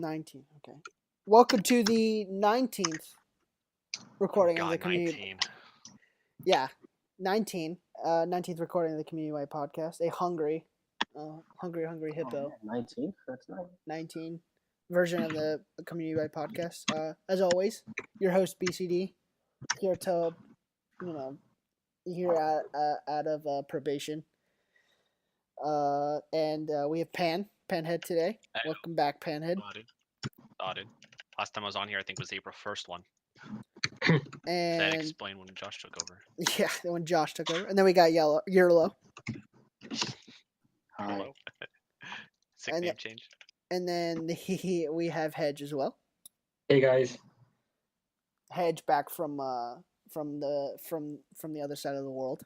19. Okay. Welcome to the 19th recording of the God, community. 19. Yeah, 19. 19th recording of the Community White Podcast. A hungry hippo. 19? That's nice. 19 version of the Community White Podcast. As always, your host BCD here to, here out of probation. And we have Panhead today. Hey. Welcome back, Panhead. Dude. Last time I was on here, I think was April 1st one. And That explained when Josh took over. yeah, when Josh took over, and then we got Yerlow. Hi. Hello. Sick And name change. And then we have Hedge as well. Hey guys. Hedge back from the other side of the world.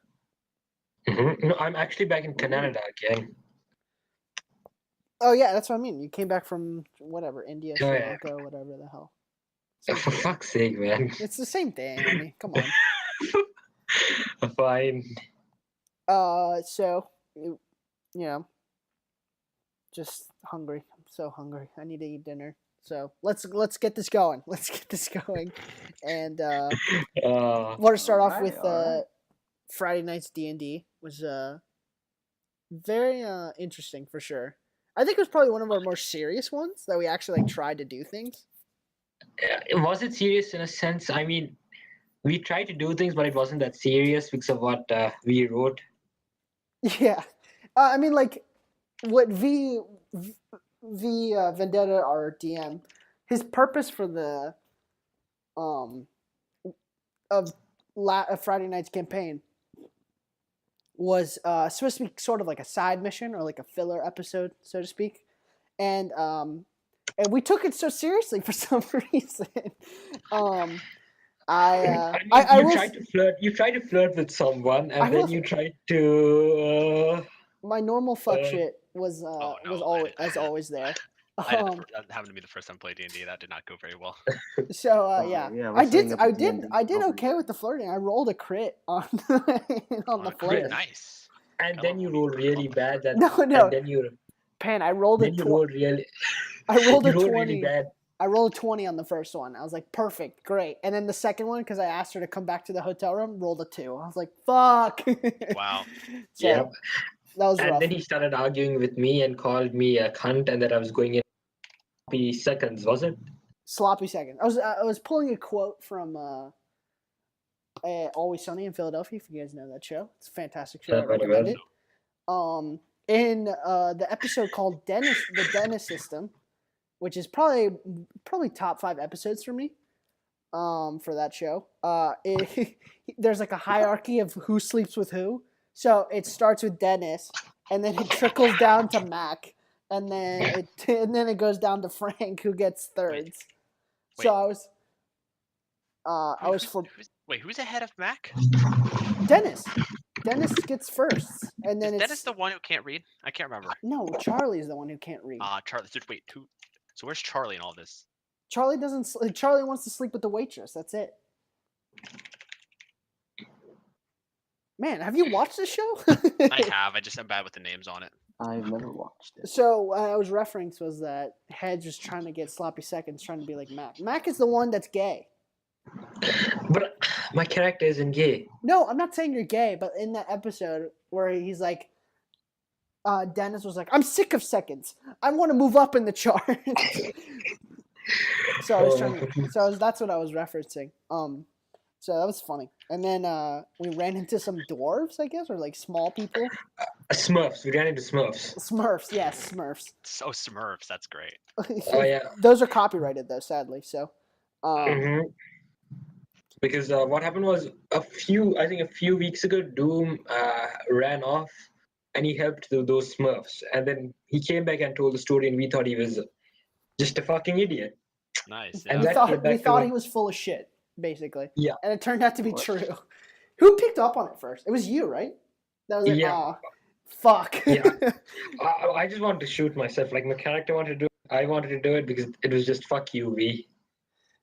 Mm-hmm. No, I'm actually back in Canada again. Oh yeah, that's what I mean. You came back from whatever, India, Sri Yeah. Lanka, whatever the hell. For fuck's sake, man. It's the same thing. I mean, come on. Fine. So just hungry. I'm so hungry. I need to eat dinner. So let's get this going. And want to start off with Friday night's D&D was very interesting for sure. I think it was probably one of our more serious ones that we actually tried to do things. Was it serious in a sense? I mean, we tried to do things, but it wasn't that serious because of what we wrote. Yeah, I mean, like what V Vendetta, our DM, his purpose for the of Friday night's campaign was supposed to be sort of like a side mission or like a filler episode, so to speak, and we took it so seriously for some reason. You tried to flirt with someone, and then you tried to. My normal fuck shit was always there. That happened to be the first time I played D&D. That did not go very well. So I did okay with the flirting. I rolled a crit on the flirt. Nice. And then you rolled really bad. No. And then you. Pan, I rolled then a 20. I rolled a 20. Really bad. I rolled a 20 on the first one. I was like, perfect, great. And then the second one, because I asked her to come back to the hotel room, rolled a 2. I was like, fuck. Wow. So, yeah. That was rough. And then he started arguing with me and called me a cunt, and that I was going in sloppy seconds, was it? Sloppy seconds. I was pulling a quote from Always Sunny in Philadelphia, if you guys know that show. It's a fantastic show. I recommend it. In the episode called the Dennis System, which is probably top 5 episodes for me. For that show, there's like a hierarchy of who sleeps with who. So it starts with Dennis, and then it trickles down to Mac, and then it goes down to Frank, who gets thirds. Wait. So I was for. Wait, who's ahead of Mac? Dennis. Dennis gets first, and then Is Dennis the one who can't read? I can't remember. No, Charlie's the one who can't read. Charlie. Wait, who? So where's Charlie in all this? Charlie doesn't. Charlie wants to sleep with the waitress. That's it. Man, have you watched this show? I have. I just am bad with the names on it. I've never watched it. So what I was referring to was that Hedge is trying to get sloppy seconds, trying to be like Mac. Mac is the one that's gay. But my character isn't gay. No, I'm not saying you're gay, but in that episode where he's like, Dennis was like, I'm sick of seconds. I want to move up in the chart. So I was that's what I was referencing. So that was funny. And then we ran into some dwarves, I guess, or like small people. Smurfs. We ran into Smurfs. Smurfs, yes, Smurfs. Oh, Smurfs. That's great. Oh yeah. Those are copyrighted though, sadly. So. Because what happened was a few weeks ago, Doom ran off, and he helped those Smurfs, and then he came back and told the story, and we thought he was just a fucking idiot. Nice. And Yeah. we thought he was full of shit, basically. Yeah. And it turned out to be true. Who picked up on it first? It was you, right? That was like, yeah. Fuck. Yeah. I just wanted to shoot myself. Like my character wanted to do it. I wanted to do it because it was just fuck you, V.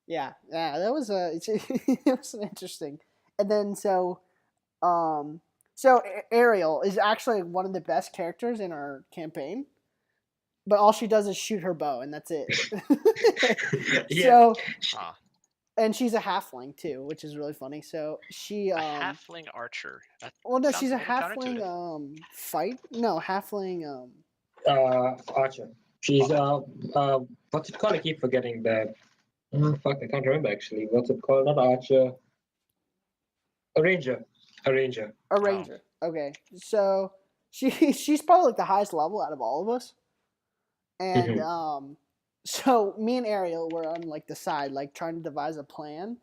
Yeah. That was it was interesting. And then so Ariel is actually one of the best characters in our campaign but all she does is shoot her bow, and that's it. Yeah. So, Ah, and she's a halfling too, which is really funny. So she a halfling archer. That well, no, sounds she's a little halfling counterintuitive. halfling Archer. She's what's it called? I keep forgetting that. Oh, fuck, I can't remember actually. What's it called? Not Archer. A ranger. A ranger. a Oh. ranger. Okay, so she's probably like the highest level out of all of us, and so me and Ariel were on like the side, like trying to devise a plan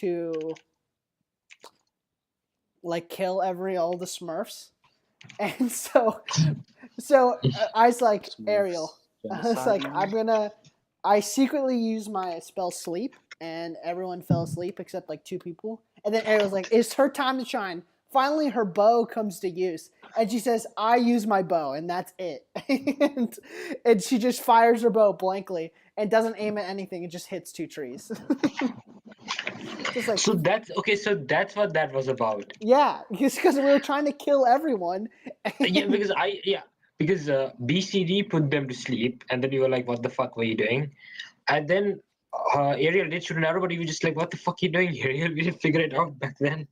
to like kill all the Smurfs, and so I was like Ariel, I was like I secretly used my spell sleep, and everyone fell asleep except like 2 people, and then Ariel's like, it's her time to shine. Finally, her bow comes to use, and she says, "I use my bow," and that's it. and she just fires her bow blankly and doesn't aim at anything. It just hits 2 trees. Just like, So that's okay. So that's what that was about. yeah, it's because we were trying to kill everyone. Yeah, because BCD put them to sleep, and then you were like, "What the fuck were you doing?" And then Ariel did shoot an arrow, but you were just like, "What the fuck are you doing, Ariel? We didn't figure it out back then."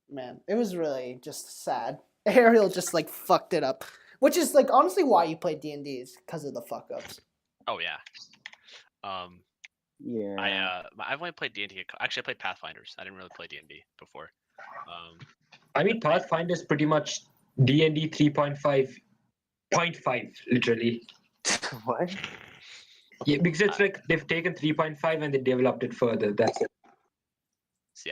Man, it was really just sad. Ariel just like fucked it up, which is like honestly why you play D&D is because of the fuck ups. Oh yeah. Yeah. I've only played D&D. Actually, I played Pathfinders. I didn't really play D&D before. I mean, Pathfinder's pretty much D&D 3.5, literally. What? Yeah, because it's like they've taken 3.5 and they developed it further. That's it. See,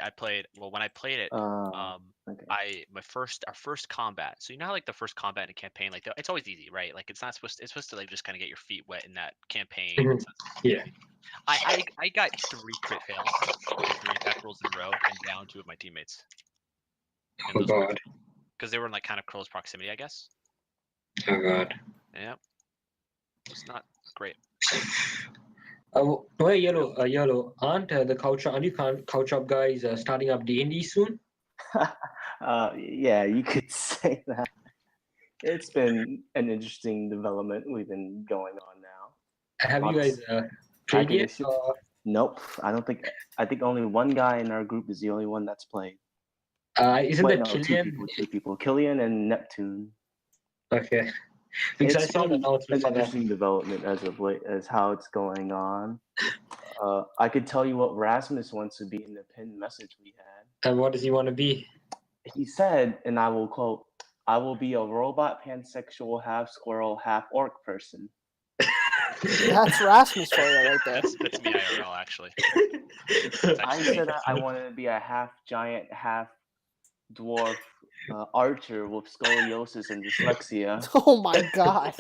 when I played it, Okay. our first combat. So you know how like the first combat in a campaign, like it's always easy, right? Like it's supposed to like just kind of get your feet wet in that campaign. Mhm. It's not- Yeah. I got 3 crit fails and 3 attack rolls in a row and down 2 of my teammates. Oh god. Because they were in like kind of close proximity, I guess. Oh god. Yeah. It's not great. Yellow. Aren't the couch up guys starting up D&D soon? Yeah, you could say that. It's been an interesting development we've been going on now. Have you guys played Packing yet? the shit. Nope, I don't think. I think only one guy in our group is the only one that's played. Isn't Wait, that no, Killian? 2 people. Killian and Neptune. Okay. Because I It's saw an been announcement an for that. interesting development as of late, as how it's going on. I could tell you what Rasmus wants to be in the pinned message we had. And what does he want to be? He said, and I will quote, "I will be a robot, pansexual, half squirrel, half orc person." That's Rasmus for you right there. That's me IRL actually. I said I wanted to be a half giant, half dwarf archer with scoliosis and dyslexia. Oh my god.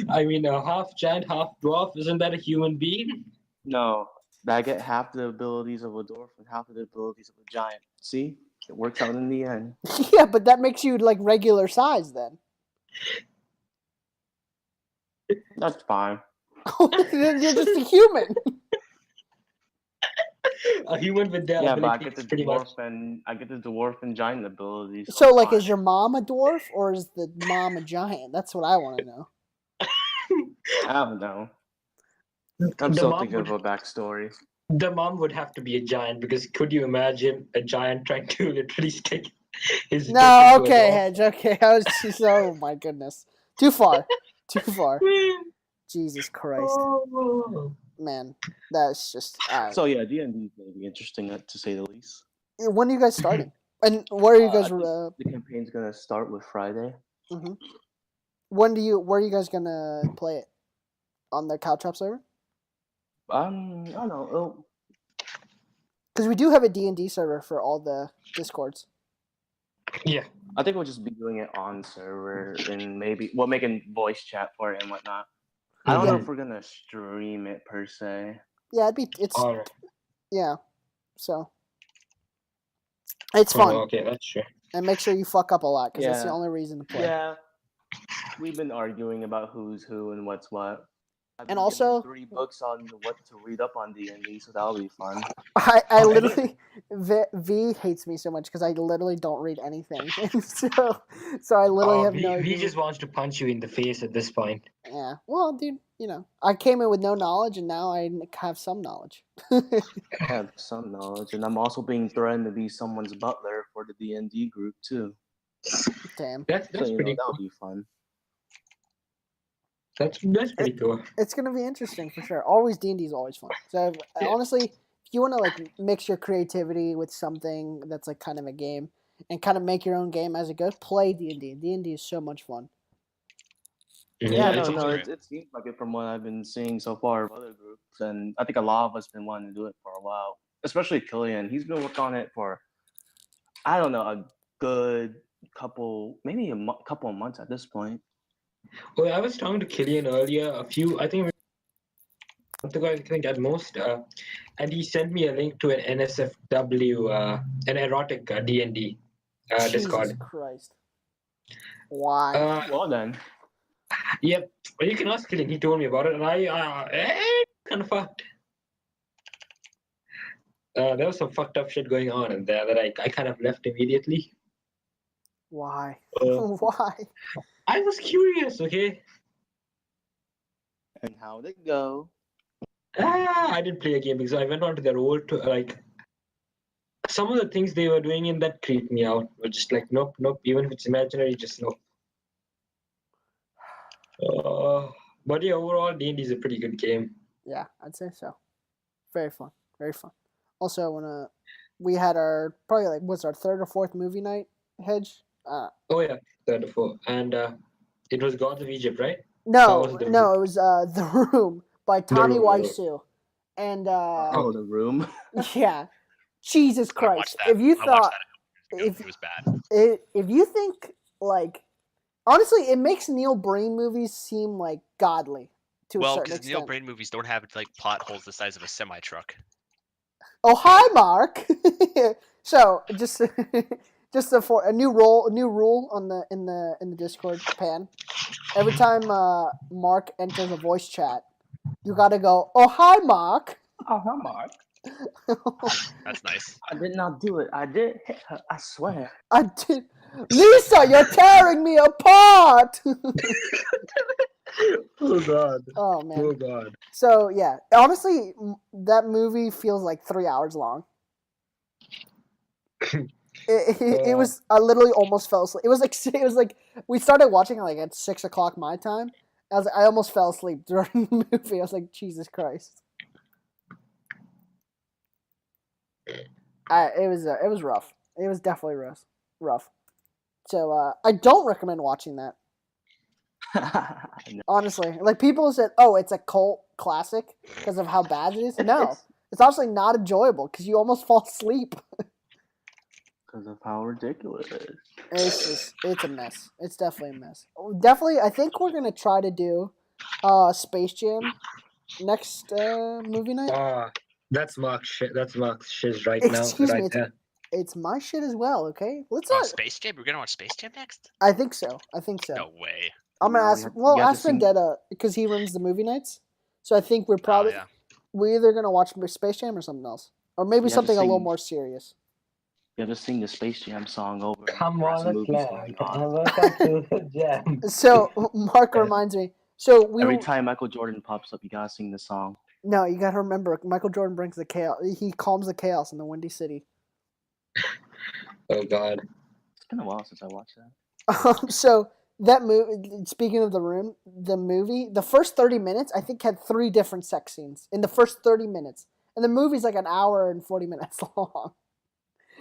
I mean, half giant, half dwarf. Isn't that a human being? No, I get half the abilities of a dwarf and half of the abilities of a giant. See, it works out in the end. Yeah, but that makes you like regular size then. That's fine. Then you're just a human. A human with their Yeah, but I get abilities, the pretty much. dwarf and giant abilities. So it's like fine. is your mom a dwarf or is the mom a giant? That's what I want to know. I don't know. I'm still thinking of a backstory. The mom would have to be a giant because could you imagine a giant trying to literally stick his dick No, into a okay, dwarf? Hedge. Okay, I was just, oh my goodness, too far. Jesus Christ, Oh. man, that's just all right. So yeah, D&D is going to be interesting to say the least. When are you guys starting? And where are you guys? I think the campaign's going to start with Friday. Mm-hmm. Where are you guys gonna play it? On the Couch Up server? I don't know. Because we do have a D&D server for all the Discords. Yeah. I think we'll just be doing it on server and maybe we'll make a voice chat for it and whatnot. I don't know if we're gonna stream it per se. Yeah, it's Alright. yeah. So it's fun. Oh, okay, that's true. And make sure you fuck up a lot because that's the Yeah. only reason to play. Yeah, we've been arguing about who's who and what's what. I've And been given also, 3 books on what to read up on D&D, so that'll be fun. I literally V hates me so much because I literally don't read anything, so I literally have no V idea. just wants to punch you in the face at this point. Yeah, well, dude, I came in with no knowledge, and now I have some knowledge. I have some knowledge, and I'm also being threatened to be someone's butler for the D&D group too. Damn, That's So pretty that'll cool. be fun. That's pretty cool. it's gonna be interesting for sure. Always D&D is always fun. So Yeah. honestly, if you want to like mix your creativity with something that's like kind of a game and kind of make your own game as it goes, play D&D. D&D is so much fun. Yeah, it's no, great. it seems like it from what I've been seeing so far of other groups, and I think a lot of us been wanting to do it for a while. Especially Killian, he's been working on it for I don't know a good couple, maybe couple of months at this point. Well, I was talking to Killian earlier, I think at most, and he sent me a link to an NSFW, an erotic D&D Jesus Discord. Christ! Why? Well then, Yep, well, you can ask Killian. He told me about it, and I kind of fucked. There was some fucked up shit going on in there that I kind of left immediately. Why? Uh, Why? I was curious, okay? and how'd it go? I didn't play a game because I went on to their role to like some of the things they were doing in that creeped me out. Were just like nope. Even if it's imaginary, just nope. But yeah, overall, D&D is a pretty good game. Yeah, I'd say so. Very fun. Very fun. Also, we had our probably like what's our third or fourth movie night, Hedge? Oh yeah, third or fourth, and it was Gods of Egypt, right? No, was the no, it was The Room by Tommy Room. Wiseau. And Oh, The Room. yeah. Jesus I watched Christ. that. If you I thought watched that a couple years ago. It was bad. if you think like honestly, it makes Neil Breen movies seem like godly to a Well, certain because extent. Neil Breen movies don't have like plot holes the size of a semi truck. Oh, hi, Mark. So just a new rule on the in the Discord pan. Every time Mark enters a voice chat, you gotta go, oh, hi, Mark. Oh, hi, Mark. That's nice. I did not do it. I did hit her. I swear. I did. Lisa, you're tearing me apart. Oh god. Oh man. Oh god. So yeah, honestly, that movie feels like 3 hours long. It was. I literally almost fell asleep. It was like we started watching like at 6 o'clock my time. I almost fell asleep during the movie. I was like, Jesus Christ. It was rough. It was definitely rough. So I don't recommend watching that. No. Honestly, like people said, oh, it's a cult classic because of how bad it is. No, it's honestly not enjoyable because you almost fall asleep. Because of how ridiculous it is. It's a mess. It's definitely a mess. Definitely, I think we're gonna try to do Space Jam next movie night. That's Mark's shit. That's Mark's shiz right Excuse now. me, Right there. It's my shit as well. Okay, let's Oh, not. Space Jam? We're gonna watch Space Jam next? I think so. No way. I'm gonna No, ask. you Well, have to ask sing- Vendetta because he runs the movie nights. So I think we're probably yeah. we're either gonna watch Space Jam or something else, or maybe You have to something a little sing- more serious. You have to sing the Space Jam song over. Come the on, let's movie's play. going on. Welcome to the jam. So Mark reminds me. So Every time Michael Jordan pops up, you gotta sing the song. No, you gotta remember, Michael Jordan brings the chaos. He calms the chaos in the Windy City. Oh god. It's been a while since I watched that. So that movie. Speaking of the room, the movie, the first 30 minutes, I think had 3 different sex scenes in the first 30 minutes, and the movie's like an hour and 40 minutes long.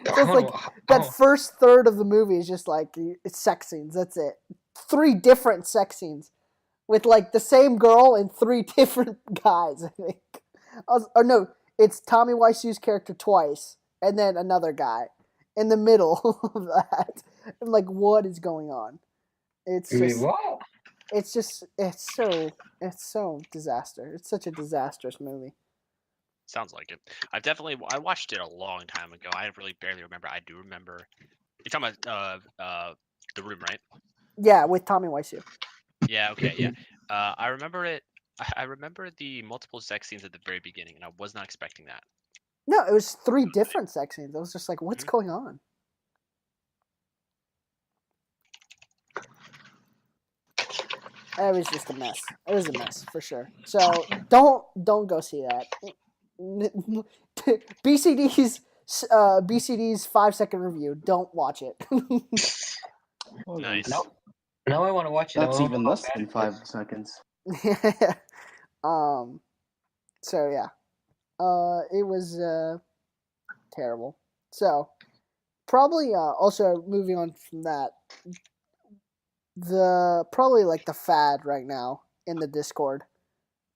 So it's like that first third of the movie is just like it's sex scenes. That's it. 3 different sex scenes with like the same girl and 3 different guys. I think. Or no, it's Tommy Wiseau's character twice, and then another guy in the middle of that. I'm like, what is going on? It's just, what? it's so disaster. It's such a disastrous movie. Sounds like it. I watched it a long time ago. I really barely remember. I do remember. You're talking about The Room, right? Yeah, with Tommy Wiseau. Yeah. Okay. Yeah. I remember it. I remember the multiple sex scenes at the very beginning, and I was not expecting that. No, it was 3 different sex scenes. I was just like, what's Mhm. going on? It was just a mess. It was a mess for sure. So don't go see that. BCD's BCD's 5-second review. Don't watch it. Oh, Nice. Now I want to watch it. That's I wanna even know less how than bad it 5 is. seconds. So yeah. It was terrible. So probably also moving on from that, the probably like the fad right now in the Discord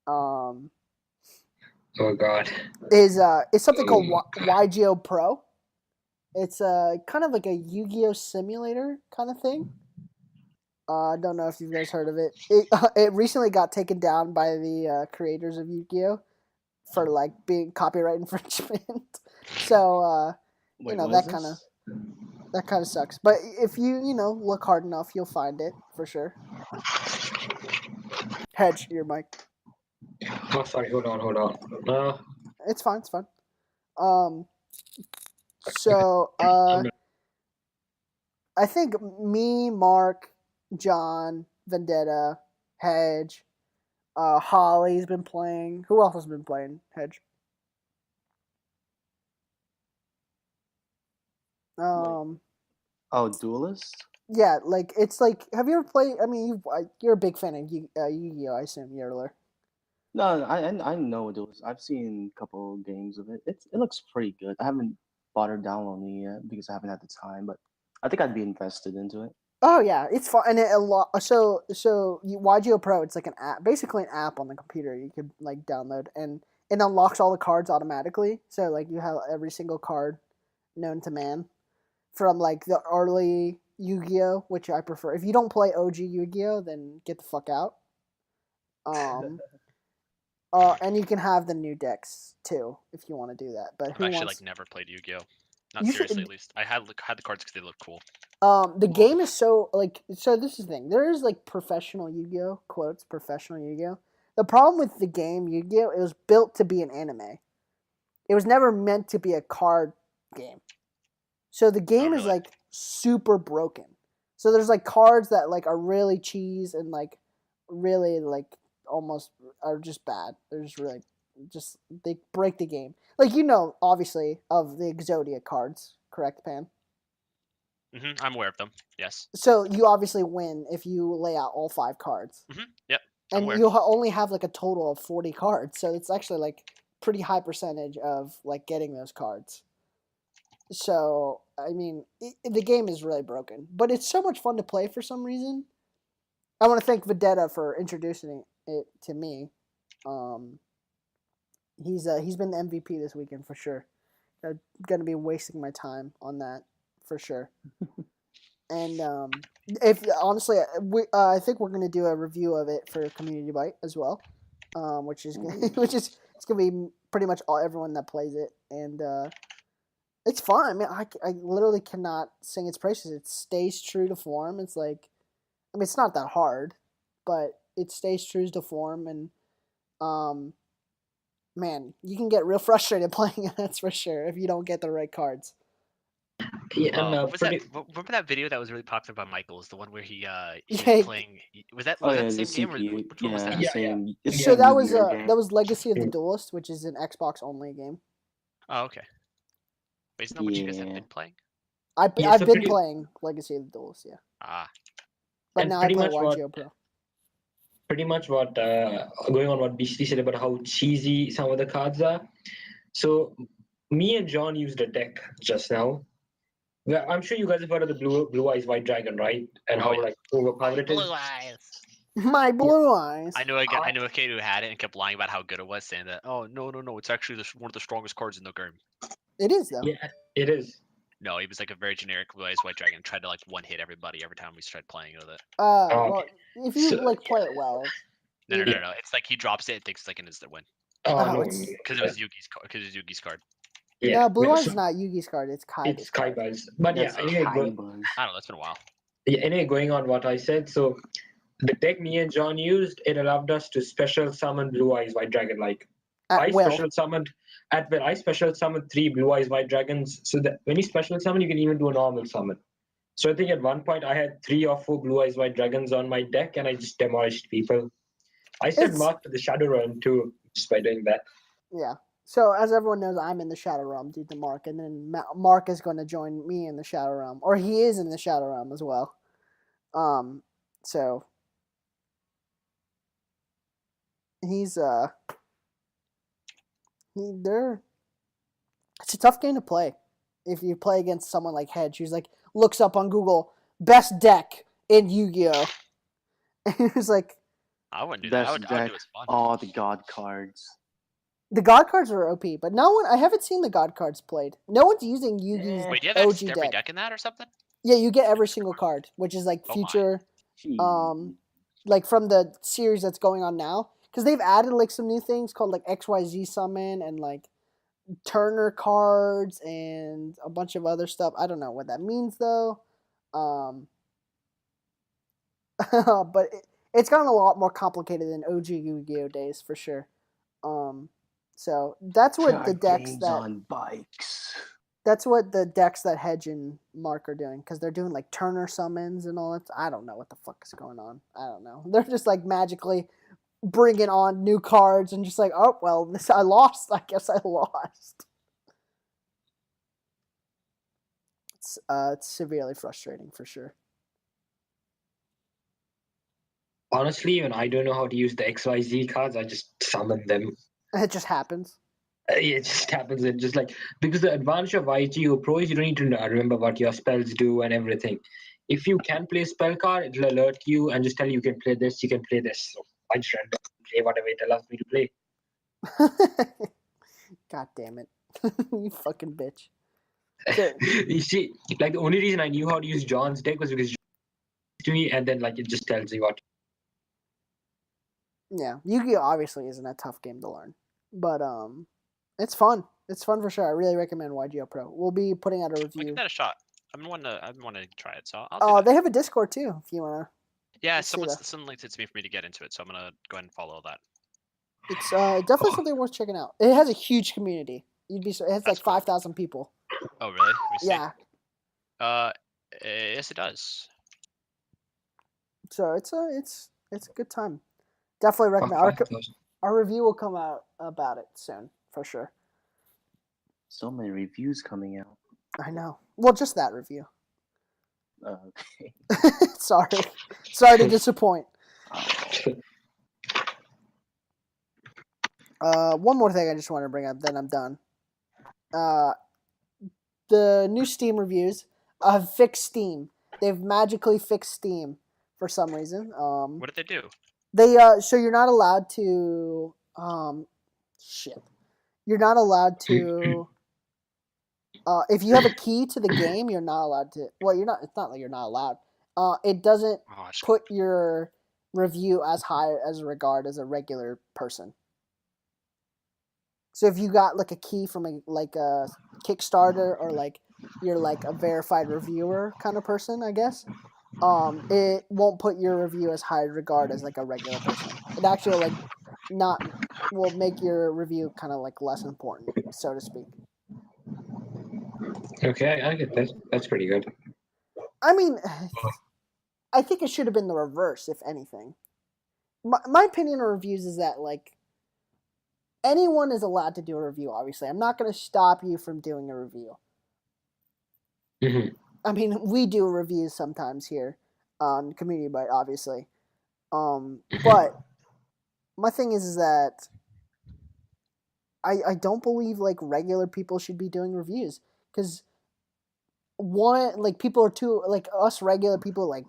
Oh God. is something called Oh, YGO Pro. It's kind of like a Yu-Gi-Oh simulator kind of thing. I don't know if you guys heard of it. It recently got taken down by the creators of Yu-Gi-Oh for like being copyright infringement. So Wait, what is that kind of sucks. But if you look hard enough, you'll find it for sure. Hedge your mic. oh, sorry. Hold on. It's fine. It's fine. So I think me, Mark, John, Vendetta, Hedge, Holly's been playing. Who else has been playing Hedge? Oh, Duelist? Yeah, like it's like. Have you ever played? I mean, you're a big fan of Yu-Gi-Oh. I assume Yerlow. No, I know Duelist. I've seen a couple games of it. It looks pretty good. I haven't bothered downloading it yet because I haven't had the time, but I think I'd be invested into it. Oh yeah, it's fun and a lot. So YGO Pro, it's like an app, basically an app on the computer you could like download, and it unlocks all the cards automatically. So like you have every single card known to man from like the early Yu-Gi-Oh, which I prefer. If you don't play OG Yu-Gi-Oh, then get the fuck out. And you can have the new decks too if you want to do that. But I've who actually wants? like never played Yu-Gi-Oh. Not You seriously, should. at least. I had the cards because they look cool. The game is so like so. This is the thing. There is like professional Yu-Gi-Oh quotes. Professional Yu-Gi-Oh. The problem with the game Yu-Gi-Oh, it was built to be an anime. It was never meant to be a card game. So the game is really? like super broken. So there's like cards that like are really cheese and like really like almost are just bad. They're just really just they break the game. Like obviously of the Exodia cards, correct, Pan? I'm aware of them. Yes. So you obviously win if you lay out all 5 cards. Yep. I'm And aware. you'll only have like a total of 40 cards. So it's actually like pretty high percentage of like getting those cards. So, I mean, the game is really broken, but it's so much fun to play for some reason. I want to thank Vendetta for introducing it to me. He's been the MVP this weekend for sure. I'm gonna be wasting my time on that for sure. And if honestly, I think we're gonna do a review of it for Community Bite as well, which is it's gonna be pretty much everyone that plays it, and it's fun. I mean, I literally cannot sing its praises. It stays true to form. It's like, I mean, it's not that hard, but it stays true to form, and man, you can get real frustrated playing it. That's for sure if you don't get the right cards. Yeah, and What was that? Remember that video that was really popular by Michael's, the one where he was Yeah. playing. Was that Oh the yeah, same the game or CPU. which one was that? the Yeah, same. It's the So same that was Yu-Gi-Oh game. Legacy of the Mm. Duelist, which is an Xbox only game. Oh, okay. But isn't that what you guys have Yeah. been playing? I've Yeah, so been pretty- playing Legacy of the Duelist, yeah, Ah, but And now I pretty play much what- YGO Pro. pretty much what going on what BCT said about how cheesy some of the cards are. So me and John used a deck just now. Well, I'm sure you guys have heard of the blue eyes white dragon, right? And how yeah. like overpowered it is. blue eyes. My blue eyes. I know a kid who had it and kept lying about how good it was, saying that, oh no, it's actually one of the strongest cards in the game. It is though. Yeah, it is. No, he was like a very generic blue eyes white dragon, tried to like one hit everybody every time we tried playing with it. Well, if you So- like play it well. No. Yeah. It's like he drops it and thinks it's like an instant win Oh, Oh, no. it's- because it was Yugi's card. Yeah. No, blue no, eyes so is not Yugi's card. It's Kaiba's it's card. Kaiba's. But That's yeah, anyway, Kai Buzz. I don't know. It's been a while. anyway, going on what I said. So the deck me and John used, it allowed us to special summon Blue Eyes White Dragon. Like At I will. special summoned at will. I special summoned 3 Blue Eyes White Dragons, so that when you special summon, you can even do a normal summon. So I think at one point I had 3 or 4 Blue Eyes White Dragons on my deck, and I just demolished people. I sent It's- Mark to the Shadow Realm too, just by doing that. Yeah. So as everyone knows, I'm in the Shadow Realm due to Mark, and then Mark is going to join me in the Shadow Realm, or he is in the Shadow Realm as well. So he's it's a tough game to play if you play against someone like Hedge, who's like looks up on Google best deck in Yu-Gi-Oh, and he was like, I wouldn't do that. I Best would do deck, it fun. all the god cards. the God cards are OP, but I haven't seen the God cards played. No one's using Yugi's Wait, do you have OG access to every deck. deck in that or something? Yeah, you get every single card, which is like Oh my. future, Gee. like from the series that's going on now. Because they've added like some new things called like XYZ summon and like Turner cards and a bunch of other stuff. I don't know what that means though. But it's gotten a lot more complicated than OG Yu-Gi-Oh days for sure. So that's what the God, decks games that on bikes. that's what the decks that Hedge and Mark are doing, because they're doing like Turner summons and all that. I don't know what the fuck is going on. I don't know. They're just like magically bringing on new cards and just like, oh well, I lost. I guess I lost. It's severely frustrating for sure. Honestly, when I don't know how to use the XYZ cards, I just summon them. It just happens. It just happens. It just like because the advantage of YGO Pro is you don't need to remember what your spells do and everything. If you can play a spell card, it'll alert you and just tell you can play this, you can play this. So I just randomly play whatever it allows me to play. God damn it. You fucking bitch. You see, like the only reason I knew how to use John's deck was because John to me, and then like it just tells you what. Yeah, Yu-Gi-Oh obviously isn't a tough game to learn, but it's fun. It's fun for sure. I really recommend YGO Pro. We'll be putting out a I'll review. give that a shot. I've been wanting to try it, so I'll do that. They have a Discord too, if you wanna. Yeah, let's see someone linked it to me for me to get into it, so I'm gonna go ahead and follow that. It's definitely something worth checking out. It has a huge community. It has That's like cool. 5,000 people. Oh, really? Let me see. Yeah, Yes, it does. so it's a good time. Definitely recommend. Our review will come out about it soon for sure. So many reviews coming out. I know. Well, just that review. Okay. Sorry to disappoint. One more thing I just want to bring up, then I'm done. The new Steam reviews have fixed Steam. They've magically fixed Steam for some reason. What did they do? They so you're not allowed to shit. You're not allowed to if you have a key to the game, you're not allowed to. Well, you're not. It's not like you're not allowed. It doesn't put your review as high as a regard as a regular person. So if you got like a key from a Kickstarter or like you're like a verified reviewer kind of person, I guess, it won't put your review as high regard as like a regular person. It actually will make your review kind of like less important, so to speak. Okay, I get that. That's pretty good. I mean, I think it should have been the reverse, if anything. My opinion on reviews is that like anyone is allowed to do a review. Obviously, I'm not going to stop you from doing a review. Mm-hmm. I mean, we do reviews sometimes here on Community Bite, obviously. But my thing is that I don't believe like regular people should be doing reviews because one, like people are too like us regular people, like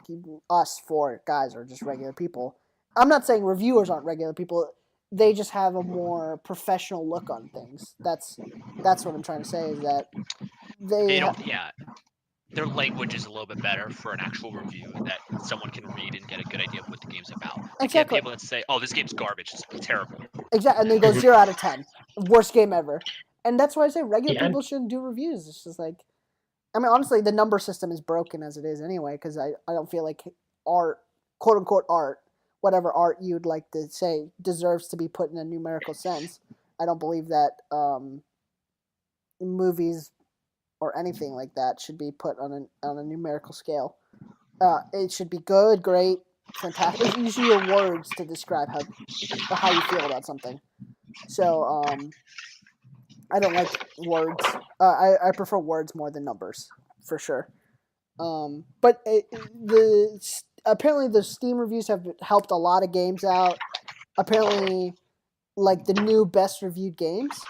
us four guys are just regular people. I'm not saying reviewers aren't regular people. They just have a more professional look on things. That's what I'm trying to say is that They don't. Yeah, their language is a little bit better for an actual review that someone can read and get a good idea of what the game's about. They can't be able to say, "Oh, this game's garbage. It's terrible." Exactly, and they go 0 out of 10, worst game ever. And that's why I say regular people shouldn't do reviews. It's just like, I mean, honestly, the number system is broken as it is anyway. Because I don't feel like art quote unquote art, whatever art you'd like to say deserves to be put in a numerical sense. I don't believe that movies or anything like that should be put on a numerical scale. It should be good, great, fantastic. It's usually your words to describe how you feel about something. So I don't like words. I prefer words more than numbers for sure. But apparently the Steam reviews have helped a lot of games out. Apparently, like the new best reviewed games,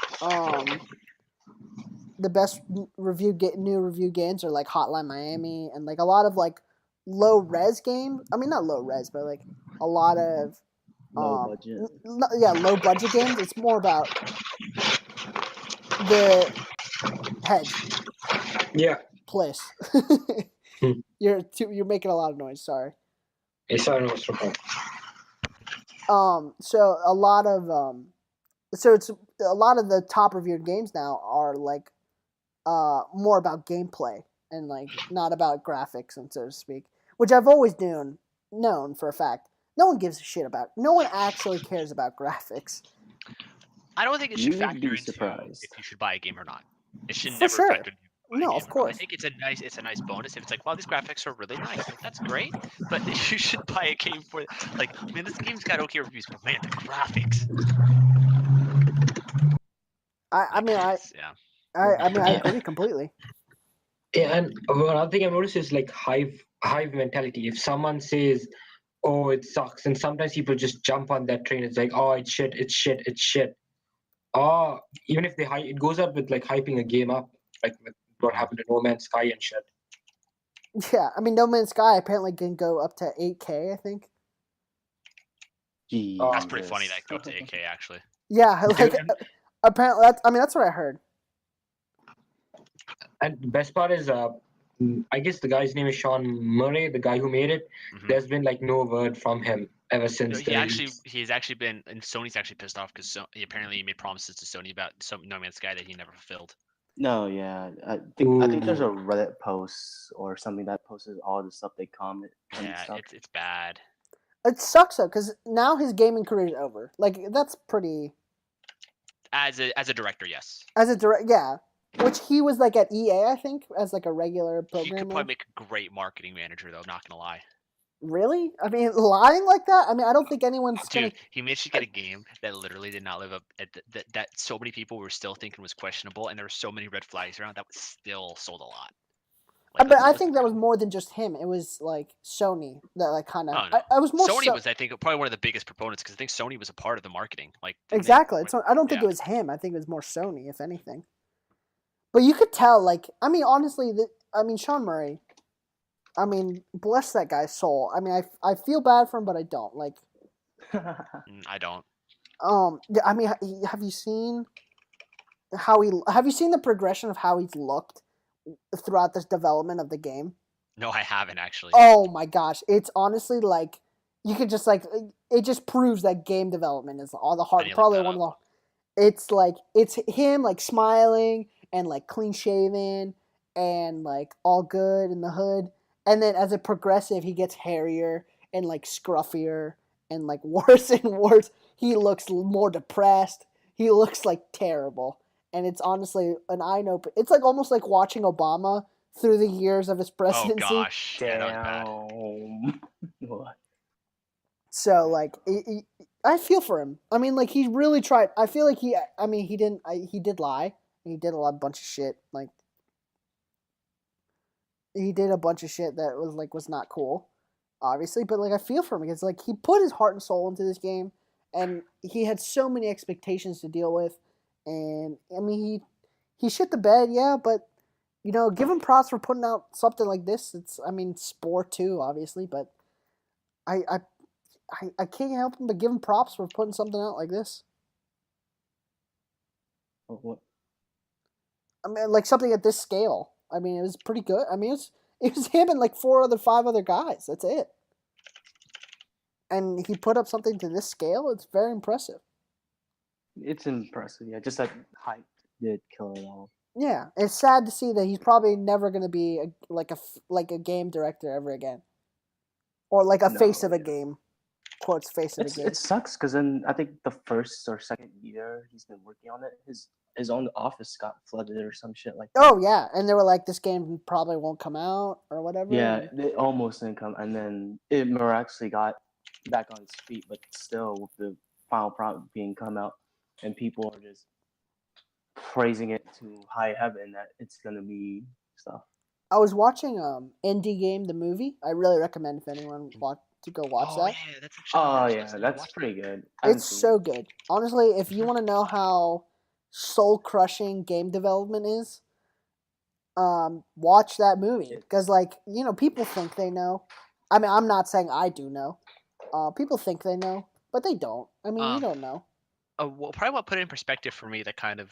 the best new review games are like Hotline Miami and like a lot of like low res games. I mean, not low res, but like a lot of Low budget. low budget games. It's more about the Hedge. Yeah. Place. You're making a lot of noise. Sorry. It's almost okay. So a lot of it's a lot of the top reviewed games now are like more about gameplay and like not about graphics and so to speak, which I've always known for a fact. No one gives a shit about. No one actually cares about graphics. I don't think it should You'd factor be into surprised. if you should buy a game or not. It should For never sure. factor into No, game of or not. course. I think it's a nice bonus if it's like, wow, these graphics are really nice. Like, that's great, but you should buy a game for like, man, this game's got okay reviews, but man, the graphics. I mean I agree completely. Yeah, and another thing I've noticed is like hive mentality. If someone says, "Oh, it sucks," and sometimes people just jump on that train. It's like, "Oh, it's shit, it's shit, it's shit." Oh, even if it goes up with like hyping a game up, like what happened to No Man's Sky and shit. Yeah, I mean No Man's Sky apparently can go up to 8K, I think. Jesus. That's pretty funny. That go up to 8K actually. Yeah, like apparently that's what I heard. And the best part is, I guess the guy's name is Sean Murray, the guy who made it. Mhm. There's been like no word from him ever since. He's actually been, and Sony's actually pissed off because he made promises to Sony about No Man's Sky that he never fulfilled. No, yeah. I think there's a Reddit post or something that posts all the stuff they comment. Yeah, stuff. it's bad. It sucks though, because now his gaming career is over. Like that's pretty. As a director, yes. As a direct, yeah. Which he was like at EA, I think, as like a regular programmer. He could probably make a great marketing manager, though. Not gonna lie. Really? I mean, lying like that? I mean, I don't think anyone's gonna. Dude, he managed to get a game that literally did not live up at that so many people were still thinking was questionable, and there were so many red flags around that was still sold a lot. Like, but I think that was more than just him. It was like Sony that like kind of. Oh, no. I was more. Sony was, I think, probably one of the biggest proponents because I think Sony was a part of the marketing. Like exactly. I don't think it was him. I think it was more Sony, if anything. But you could tell, like, I mean, honestly, Sean Murray. I mean, bless that guy's soul. I mean, I feel bad for him, but I don't. Like, I don't. I mean, have you seen the progression of how he's looked throughout this development of the game? No, I haven't actually. Oh my gosh, it's honestly like you could just like it just proves that game development is all the hard. Probably one of the. It's like it's him like smiling and like clean shaven and like all good in the hood. And then as a progressive, he gets hairier and like scruffier and like worse and worse. He looks more depressed. He looks like terrible. And it's honestly an eye-opener. It's like almost like watching Obama through the years of his presidency. Oh gosh, damn. Yeah, that was bad. What? So like, I feel for him. I mean, like he really tried. I feel like he did lie. He did a bunch of shit. Like he did a bunch of shit that was not cool, obviously. But like I feel for him because like he put his heart and soul into this game, and he had so many expectations to deal with. And I mean, he shit the bed, yeah, but you know, give him props for putting out something like this. It's, I mean, sport too, obviously, but I can't help him but give him props for putting something out like this. What? I mean, like something at this scale. I mean, it was pretty good. I mean, it was him and like 5 other guys. That's it. And he put up something to this scale. It's very impressive. It's impressive, yeah. Just like hype did kill it all. Yeah, it's sad to see that he's probably never going to be like a game director ever again. or like a No, face of a yeah. game. Quotes face of a game. It sucks because then I think the first or second year he's been working on it, his own office got flooded or some shit like that. Oh yeah, and they were like, this game probably won't come out or whatever. Yeah, and- it almost didn't come, and then it miraculously got back on its feet, but still with the final product being come out, and people are just praising it to high heaven that it's gonna be stuff. I was watching Indie Game the movie. I really recommend if anyone want to go watch Oh that. yeah, that's actually. Oh I was yeah, gonna that's watch pretty good. I haven't It's seen so it. good. Honestly, if you want to know how soul crushing game development is, watch that movie because, like, people think they know. I mean, I'm not saying I do know. People think they know, but they don't. I mean, you don't know. Well, probably what put it in perspective for me that kind of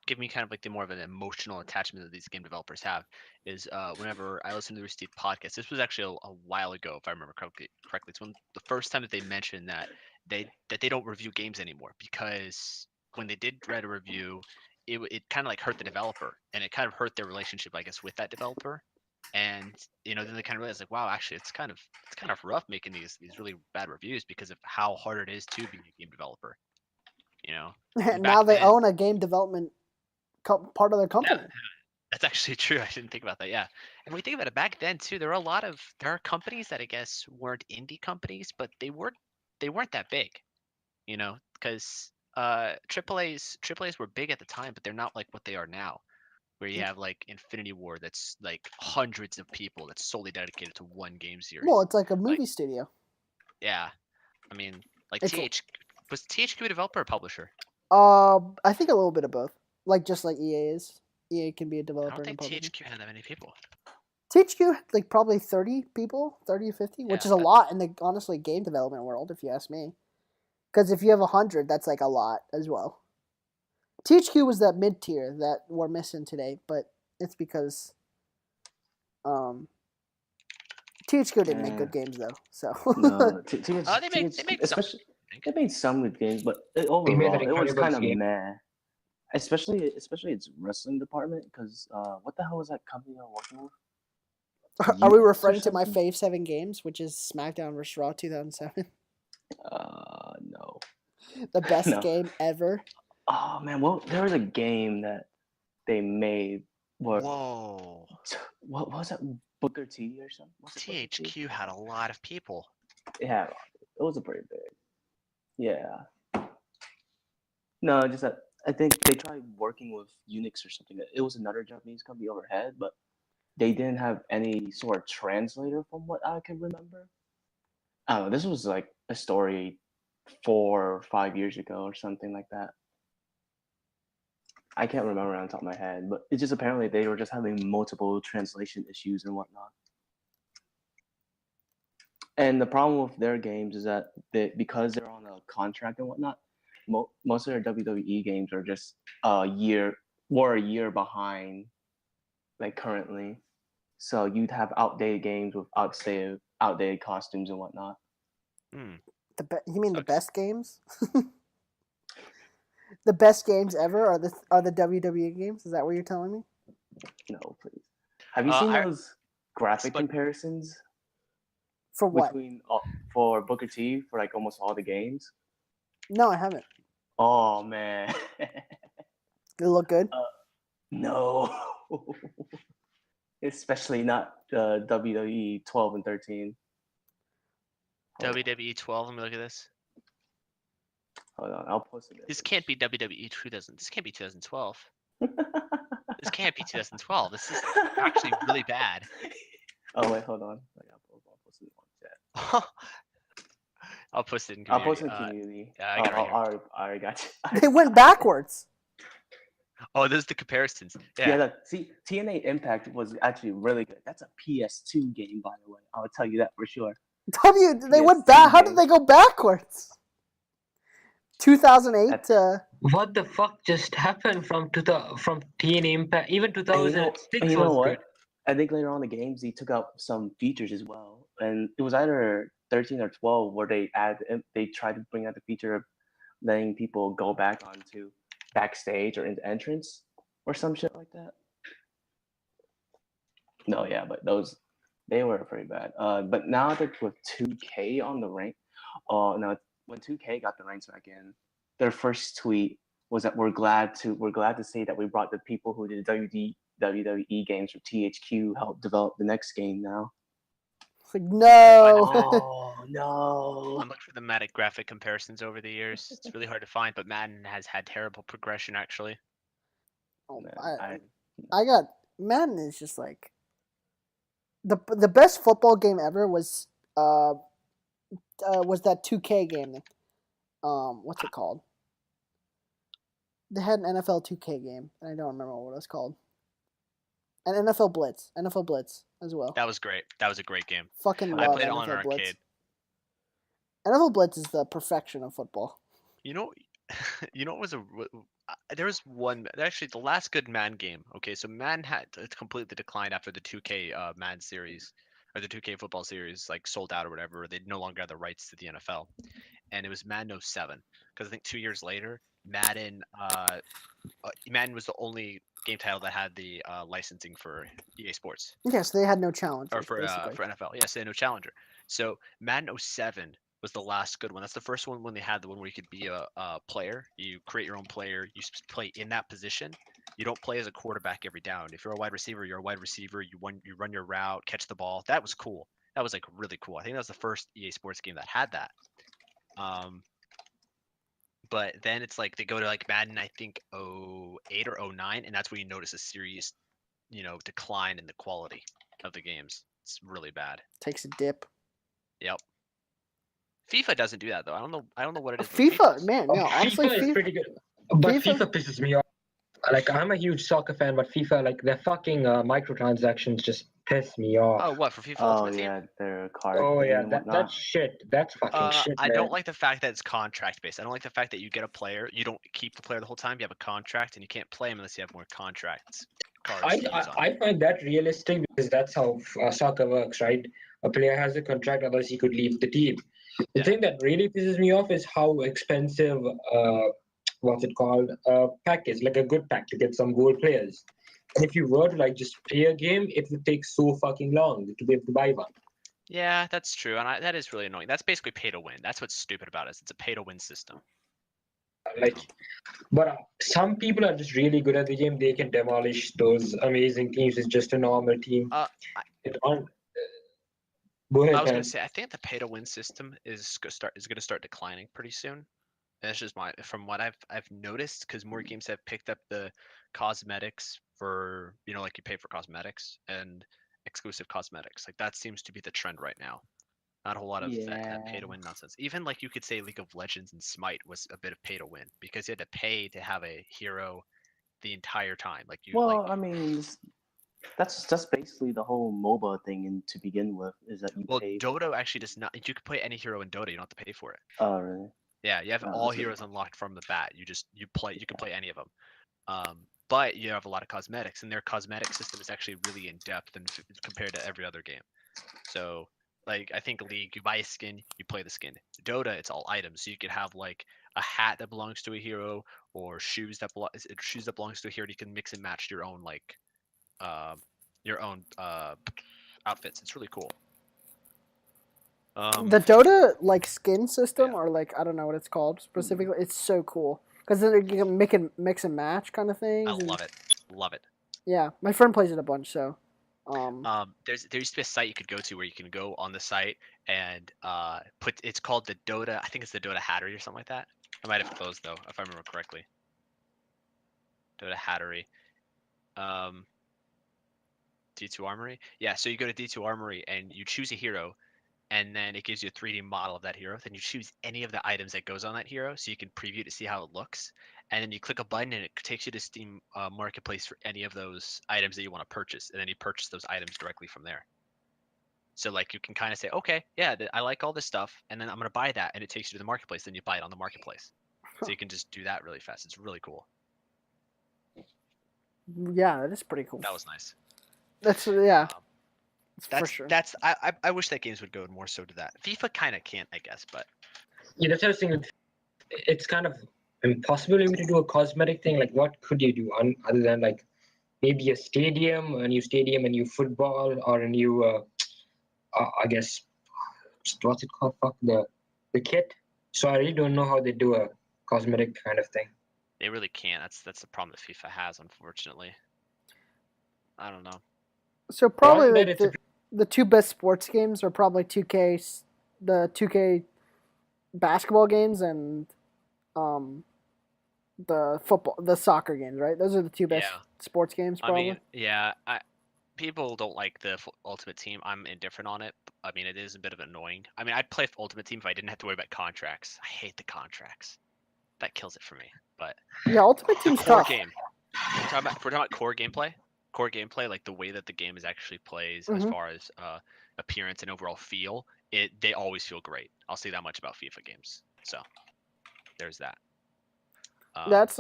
give me kind of like the more of an emotional attachment that these game developers have is whenever I listen to the Rooster Teeth podcast. This was actually a while ago, if I remember correctly. It's when the first time that they mentioned that they don't review games anymore because when they did write a review, it kind of like hurt the developer and it kind of hurt their relationship, I guess, with that developer. And then they kind of realized like, wow, actually, it's kind of rough making these really bad reviews because of how hard it is to be a game developer. Now they own a game development part of their company. That's actually true. I didn't think about that. Yeah, and when you think about it, back then too, there are companies that I guess weren't indie companies, but they weren't that big, because AAA's were big at the time, but they're not like what they are now, where you have like Infinity Ward that's like hundreds of people that's solely dedicated to one game series. Well, it's like a movie studio. Yeah, I mean, like was THQ a developer or publisher? I think a little bit of both. Like just like EA is. EA can be a I developer. don't think THQ had that many people. THQ had like probably 30 people, 30 or 50, which is a lot in the honestly game development world, if you ask me. Because if you have 100, that's like a lot as well. THQ was that mid tier that we're missing today, but it's because THQ didn't make good games though. So no, they made some good games, but overall it was kind of meh. Especially its wrestling department, because what the hell was that company I'm working with? Are we referring to my fave 7 games, which is SmackDown vs. Raw 2007? No. The best game ever. Oh man, well, there was a game that they made. Whoa. What was that? Booker T or something? THQ had a lot of people. Yeah, it was a pretty big. Yeah. No, just that I think they tried working with Unix or something. It was another Japanese company overhead, but they didn't have any sort of translator from what I can remember. I don't know. This was like a story 4 or 5 years ago or something like that. I can't remember on the top of my head, but it's just apparently they were just having multiple translation issues and whatnot. And the problem with their games is that because they're on a contract and whatnot, most of their WWE games are just a year behind, like currently. So you'd have outdated games with outdated costumes and whatnot. You mean the best games? The best games ever are the WWE games? Is that what you're telling me? No, please. Have you seen those graphic comparisons? For what? For Booker T for like almost all the games? No, I haven't. Oh man. They look good? No. Especially not WWE 12 and 13. WWE 12. Let me look at this. Hold on, I'll post it. This can't be WWE 2000. This can't be 2012. This can't be 2012. This is actually really bad. Oh wait, hold on. I'll post it on chat. I'll post it in community. I'll post it in community. Yeah, I got it right here. I already got you. They went backwards. Oh, those are the comparisons. Yeah. See, TNA Impact was actually really good. That's a PS2 game, by the way. I'll tell you that for sure. They went back. How did they go backwards? 2008 to. What the fuck just happened from TNA Impact? Even 2006 you know was what? good. I think later on in the games they took out some features as well, and it was either 13 or 12 where they tried to bring out the feature of letting people go back onto backstage or into entrance or some shit like that. No, yeah, but those They were pretty bad. But now that with 2K on the rank, no, when 2K got the ranks back in, their first tweet was that we're glad to say that we brought the people who did WWE games for THQ help develop the next game now. It's like, no. Oh no! I'm looking for the Madden graphic comparisons over the years. It's really hard to find, but Madden has had terrible progression actually. Oh, Man, I got Madden is just like the best football game ever was that 2K game. What's it called? They had an NFL 2K game, and I don't remember what it was called. And NFL Blitz as well. That was great. That was a great game. Fucking I love played it on NFL an Blitz. arcade. NFL Blitz is the perfection of football. You know, what was there was one actually the last good Madden game. Okay, so Madden had completely declined after the 2K Madden series or the 2K football series like sold out or whatever. They no longer had the rights to the NFL, and it was Madden 07 because I think 2 years later Madden was the only game title that had the licensing for EA Sports. Yes, they had no challenge. Or for NFL. Yes, they had no challenger. So Madden 07 was the last good one. That's the first one when they had the one where you could be a player. You create your own player. You play in that position. You don't play as a quarterback every down. If you're a wide receiver, you're a wide receiver. You run your route, catch the ball. That was cool. That was like really cool. I think that was the first EA Sports game that had that. But then it's like they go to like Madden, I think 08 or 09, and that's when you notice a serious, decline in the quality of the games. It's really bad. Takes a dip. Yep. FIFA doesn't do that though. I don't know what it is. FIFA, man, no, honestly, FIFA is pretty good, but FIFA pisses me off. Like, I'm a huge soccer fan, but FIFA, like, their fucking microtransactions just piss me off. Oh, what for FIFA Oh Ultimate Team? yeah, their card. Oh thing yeah, and that's whatnot. shit. That's fucking shit. I man. don't like the fact that it's contract based. I don't like the fact that you get a player, you don't keep the player the whole time. You have a contract, and you can't play him unless you have more contracts. I find that realistic because that's how soccer works, right? A player has a contract, otherwise he could leave the team. The thing that really pisses me off is how expensive, what's it called, pack is. Like a good pack to get some gold players. And if you were to like just play a game, it would take so fucking long to be able to buy one. Yeah, that's true, and that is really annoying. That's basically pay to win. That's what's stupid about it. It's a pay to win system. Like, but some people are just really good at the game. They can demolish those amazing teams. It's just a normal team. Go ahead, I was man. gonna say, I think the pay to win system is gonna start declining pretty soon. That's just from what I've noticed, because more games have picked up the cosmetics for like you pay for cosmetics and exclusive cosmetics. Like that seems to be the trend right now. Not a whole lot of that pay to win nonsense. Even like you could say League of Legends and Smite was a bit of pay to win because you had to pay to have a hero the entire time. Like you. Well, I mean, that's basically the whole MOBA thing. And to begin with, is that you pay. Dota actually does not. You can play any hero in Dota. You don't have to pay for it. Oh, really? Yeah, you have all heroes unlocked from the bat. You can play any of them. But you have a lot of cosmetics, and their cosmetic system is actually really in depth and compared to every other game. So, like, I think League, you buy a skin, you play the skin. Dota, it's all items. So you could have like a hat that belongs to a hero, or shoes that belongs to a hero. You can mix and match your own outfits. It's really cool. The Dota like skin system, or like I don't know what it's called specifically. It's so cool because you can mix and match kind of things. I love it. Yeah, my friend plays it a bunch. So, there used to be a site you could go to where you can go on the site and it's called the Dota. I think it's the Dota Hattery or something like that. I might have closed though, if I remember correctly. Dota Hattery. D2 Armory. Yeah, so you go to D2 Armory and you choose a hero. And then it gives you a 3D model of that hero. Then you choose any of the items that goes on that hero, so you can preview to see how it looks. And then you click a button, and it takes you to Steam Marketplace for any of those items that you want to purchase. And then you purchase those items directly from there. So like you can kind of say, okay, yeah, I like all this stuff, and then I'm gonna buy that, and it takes you to the marketplace. Then you buy it on the marketplace, so you can just do that really fast. It's really cool. Yeah, that is pretty cool. That was nice. That's That's for sure. I wish that games would go more so to that. FIFA kind of can't, I guess, but yeah, that's the thing. It's kind of impossible to do a cosmetic thing. Like, what could you do other than like maybe a new stadium, a new football, or a new I guess what's it called? Fuck the kit. So I really don't know how they do a cosmetic kind of thing. They really can't. That's the problem that FIFA has, unfortunately. I don't know. So probably Other than like that, the two best sports games are probably 2K, the 2K basketball games and the soccer games, right? Those are the two best Yeah. sports games, I probably. mean, yeah. People don't like the Ultimate Team. I'm indifferent on it. I mean, it is a bit of annoying. I mean, I'd play Ultimate Team if I didn't have to worry about contracts. I hate the contracts. That kills it for me. But Yeah, Ultimate the Team's core tough. game. If we're talking about core gameplay, like the way that the game is actually plays as Mhm. far as appearance and overall feel, they always feel great. I'll say that much about FIFA games. So there's that. That's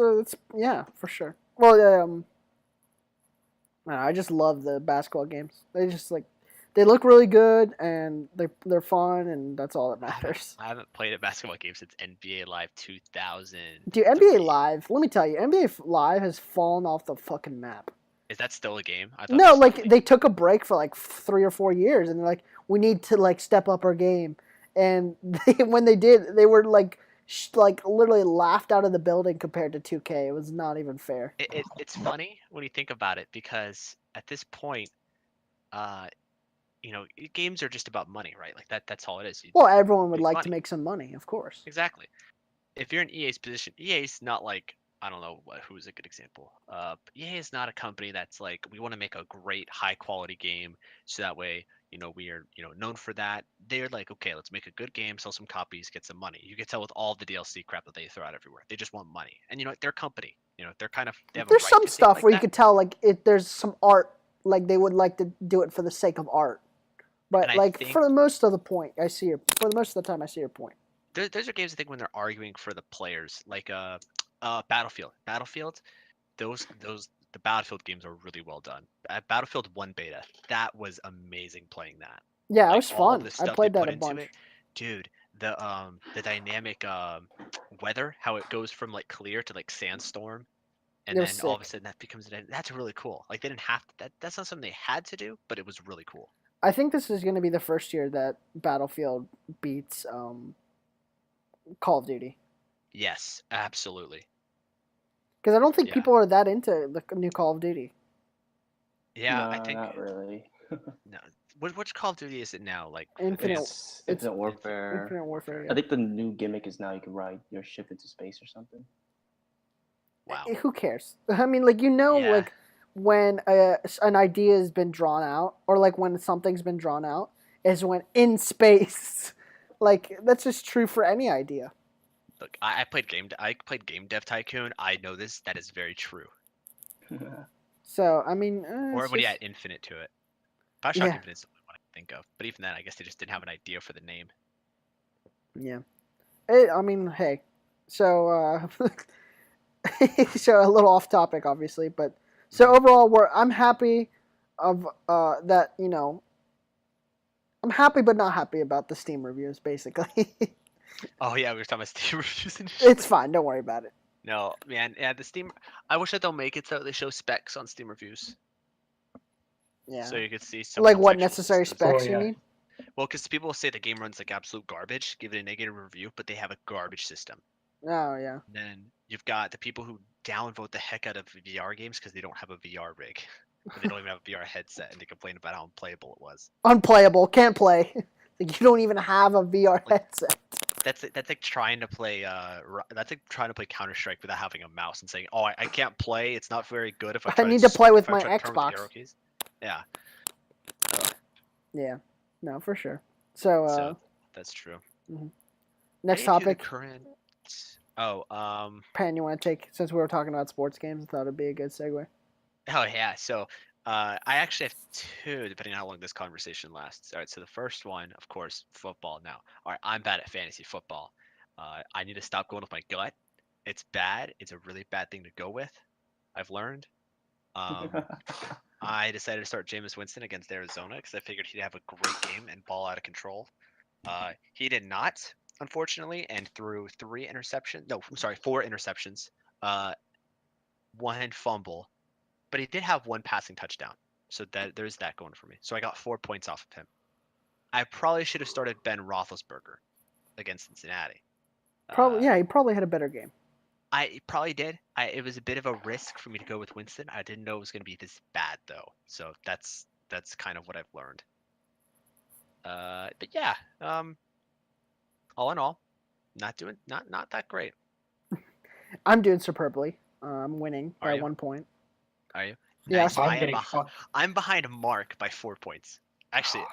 yeah, for sure. Well, I just love the basketball games. They just like they look really good and they're fun and that's all that matters. I haven't played a basketball game since NBA Live 2000. Dude, NBA Live, let me tell you, NBA Live has fallen off the fucking map. Is that still a game? I thought No, they like stopped they took a break for like 3 or 4 years and they're like we need to like step up our game. And when they did, they were like literally laughed out of the building compared to 2K. It was not even fair. It's funny when you think about it because at this point, uh, games are just about money, right? Like that's all it is. You Well, everyone would make like to money. make some money, of course. Exactly. If you're in EA's position, EA's not like I don't know who's a good example. EA is not a company that's like we want to make a great high quality game so that way we are known for that. They're like okay, let's make a good game, sell some copies, get some money. You can tell with all the DLC crap that they throw out everywhere. They just want money, and they're a company. They're kind of they have a There's right some to think stuff like where you that. could tell like there's some art, like they would like to do it for the sake of art. But And I like think for the most of the point, for the most of the time I see your point. those are games I think when they're arguing for the players, like Battlefield. Battlefield, the Battlefield games are really well done. Battlefield 1 beta, that was amazing playing that. Yeah, it Like was all fun. the I stuff they played that put a into bunch. it, dude. The dynamic weather, how it goes from like clear to like sandstorm, and It was then all of a sick. sudden that becomes that's really cool. Like they didn't have that's not something they had to do, but it was really cool. I think this is going to be the first year that Battlefield beats Call of Duty. Yes, absolutely. Because I don't think Yeah. people are that into the new Call of Duty. Yeah, No, I think not really. no. Which Call of Duty is it now? Like Infinite, It's Infinite Warfare. Infinite Warfare. I Yeah. think the new gimmick is now you can ride your ship into space or something. wow. Who cares? I mean, like Yeah. like when an idea has been drawn out, or like when something's been drawn out, is when in space. Like that's just true for any idea. Look, I played Game Dev Tycoon. I know this. That is very true. So I mean, Or it's when you just- add Infinite to it. Bioshock Yeah. Infinite is the only one I can think of. But even then, I guess they just didn't have an idea for the name. yeah. I mean, hey. So so a little off topic, obviously, but so overall, I'm happy of that. I'm happy but not happy about the Steam reviews. Basically, Oh yeah, we were talking about Steam reviews initially. it's fine. Don't worry about it. No, man. Yeah, the Steam. I wish that they'll make it so they show specs on Steam reviews, Yeah. so you could see some Like what necessary systems. specs you yeah. need? Well, because people say the game runs like absolute garbage, give it a negative review, but they have a garbage system. Oh yeah. And then you've got the people who downvote the heck out of VR games because they don't have a VR rig. And they don't even have a VR headset, and they complain about how unplayable it was. Unplayable. Can't play. Like you don't even have a VR headset. That's like trying to play Counter-Strike without having a mouse and saying, "Oh, I can't play. It's not very good if I I try need to play with if I my try to turn with the Xbox." arrow keys." Yeah, Yeah. No, for sure. So, so that's true. next Maybe the topic, current. Oh, Pan, you want to take, since we were talking about sports games, I thought it'd be a good segue. Oh yeah, so I actually have two, depending on how long this conversation lasts. All right, so the first one, of course, football. Now, all right, I'm bad at fantasy football. I need to stop going with my gut. It's bad. It's a really bad thing to go with. I've learned. I decided to start Jameis Winston against Arizona because I figured he'd have a great game and ball out of control. He did not, unfortunately, and threw 4 interceptions, one fumble, but he did have one passing touchdown. So that there's that going for me. So I got 4 points off of him. I probably should have started Ben Roethlisberger against Cincinnati. Probably, yeah, he probably had a better game. I probably did. It was a bit of a risk for me to go with Winston. I didn't know it was going to be this bad though. So that's kind of what I've learned. But yeah, all in all, not that great. I'm doing superbly. I'm winning Are by you? 1 point. Are you? Yeah, Nice. I'm behind Mark by 4 points. Actually,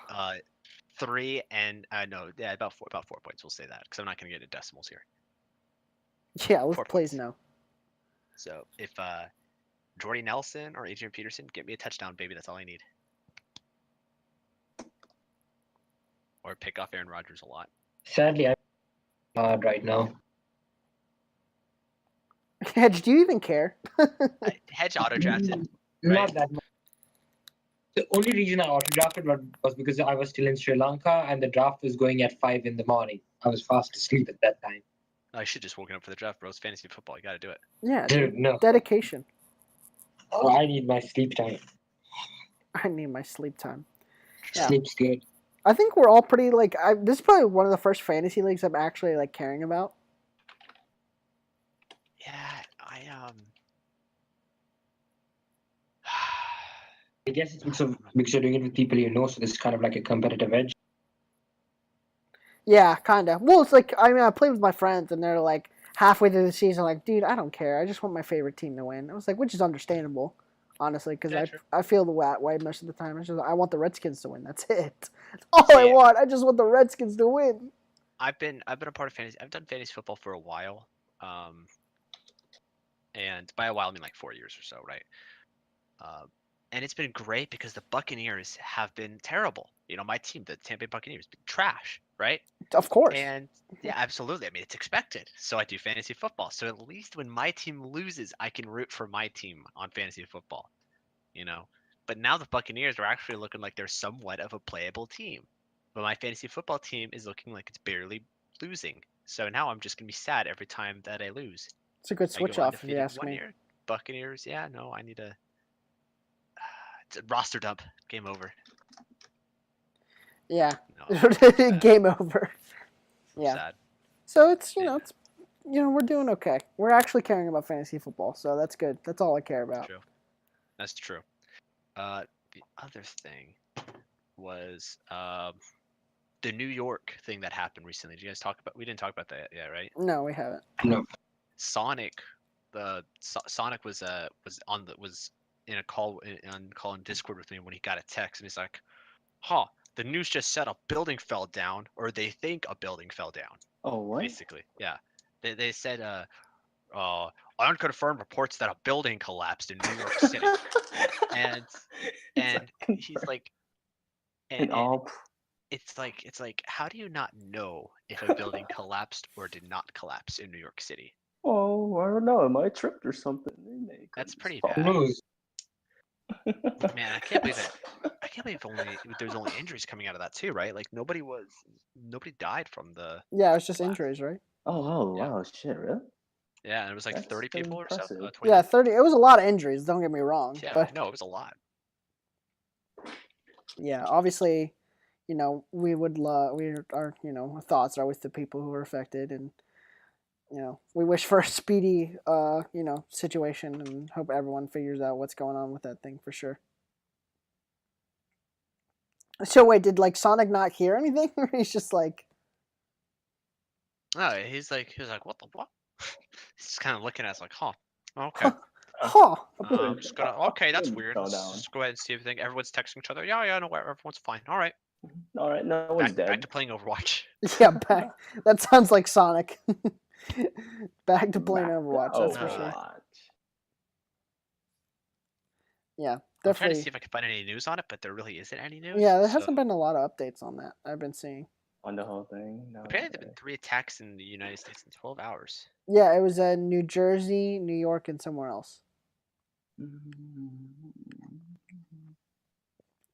3 and about 4 points. We'll say that because I'm not going to get into decimals here. Yeah, let's 4 please points. no. So if Jordy Nelson or Adrian Peterson get me a touchdown, baby, that's all I need. Or pick off Aaron Rodgers a lot. Sadly, I'm hard right now. Hedge, do you even care? Hedge auto drafted. Not that much. The only reason I auto drafted was because I was still in Sri Lanka and the draft was going at 5 in the morning. I was fast asleep at that time. I should just woken up for the draft, bro. It's fantasy football. You got to do it. Yeah, Dude, no. dedication. Oh, I need my sleep time. I need my sleep time. Yeah. Sleep's good. I think we're all pretty like. This is probably one of the first fantasy leagues I'm actually like caring about. Yeah, I guess it's because you're doing it with people you know, so this is kind of like a competitive edge. Yeah, kind of. Well, it's like I play with my friends, and they're like halfway through the season, like, dude, I don't care. I just want my favorite team to win. I was like, which is understandable, honestly, because Yeah, true. I feel the way most of the time. It's just I want the Redskins to win. That's it. That's all I want. I just want the Redskins to win. I've been a part of fantasy. I've done fantasy football for a while, and by a while I mean like 4 years or so, right? And it's been great because the Buccaneers have been terrible. You know, my team, the Tampa Bay Buccaneers, been trash, right? Of course. And yeah, absolutely. I mean, it's expected. So I do fantasy football. So at least when my team loses, I can root for my team on fantasy football. You know, but now the Buccaneers are actually looking like they're somewhat of a playable team. But my fantasy football team is looking like it's barely losing. So now I'm just gonna be sad every time that I lose. It's a good switch off, if you ask me. Year. Buccaneers, yeah, no, I need a it's a roster dump. Game over. Yeah. No, Game over. Yeah. Sad. So it's we're doing okay. We're actually caring about fantasy football, so that's good. That's all I care about. True. That's true. The other thing was the New York thing that happened recently. Did you guys talk about? We didn't talk about that yet, right? No, we haven't. No. Sonic was in a call in Discord with me when he got a text, and he's like, "Huh, the news just said a building fell down, or they think a building fell down." Oh, what? Basically, yeah. They said unconfirmed reports that a building collapsed in New York City, and he's like, and it's like, how do you not know if a building collapsed or did not collapse in New York City? Oh, I don't know. It might have tripped or something. That's pretty fall. bad. Lose. Man, I can't believe that. I can't believe there's only injuries coming out of that too, right? Like nobody died from the. Yeah, it's just collapse. injuries, right? Oh, Yeah. wow, shit, really? Yeah, and it was like That's 30 people or impressive. so. 20. Yeah, 30. It was a lot of injuries. Don't get me wrong. Yeah, But no, it was a lot. yeah, obviously, we would love. Our thoughts are with the people who were affected, and we wish for a speedy situation, and hope everyone figures out what's going on with that thing for sure. So wait, did Sonic not hear anything, or he's just like? No, he was like, what the what? He's just kind of looking at us like, huh? Okay. Huh. I'm just gonna. Okay, that's weird. Fell Let's down. just go ahead and see everything. Everyone's texting each other. Yeah, no, everyone's fine. All right. All right, no one's dead. Back to playing Overwatch. Yeah, back. That sounds like Sonic. Back to playing Back to Overwatch. That's for sure. Overwatch. Yeah, I'm trying to definitely. see if I can find any news on it, but there really isn't any news. Yeah, there so- hasn't been a lot of updates on that. I've been seeing. On the whole thing. No, Apparently, there've been 3 attacks in the United States in 12 hours. Yeah, it was New Jersey, New York, and somewhere else. I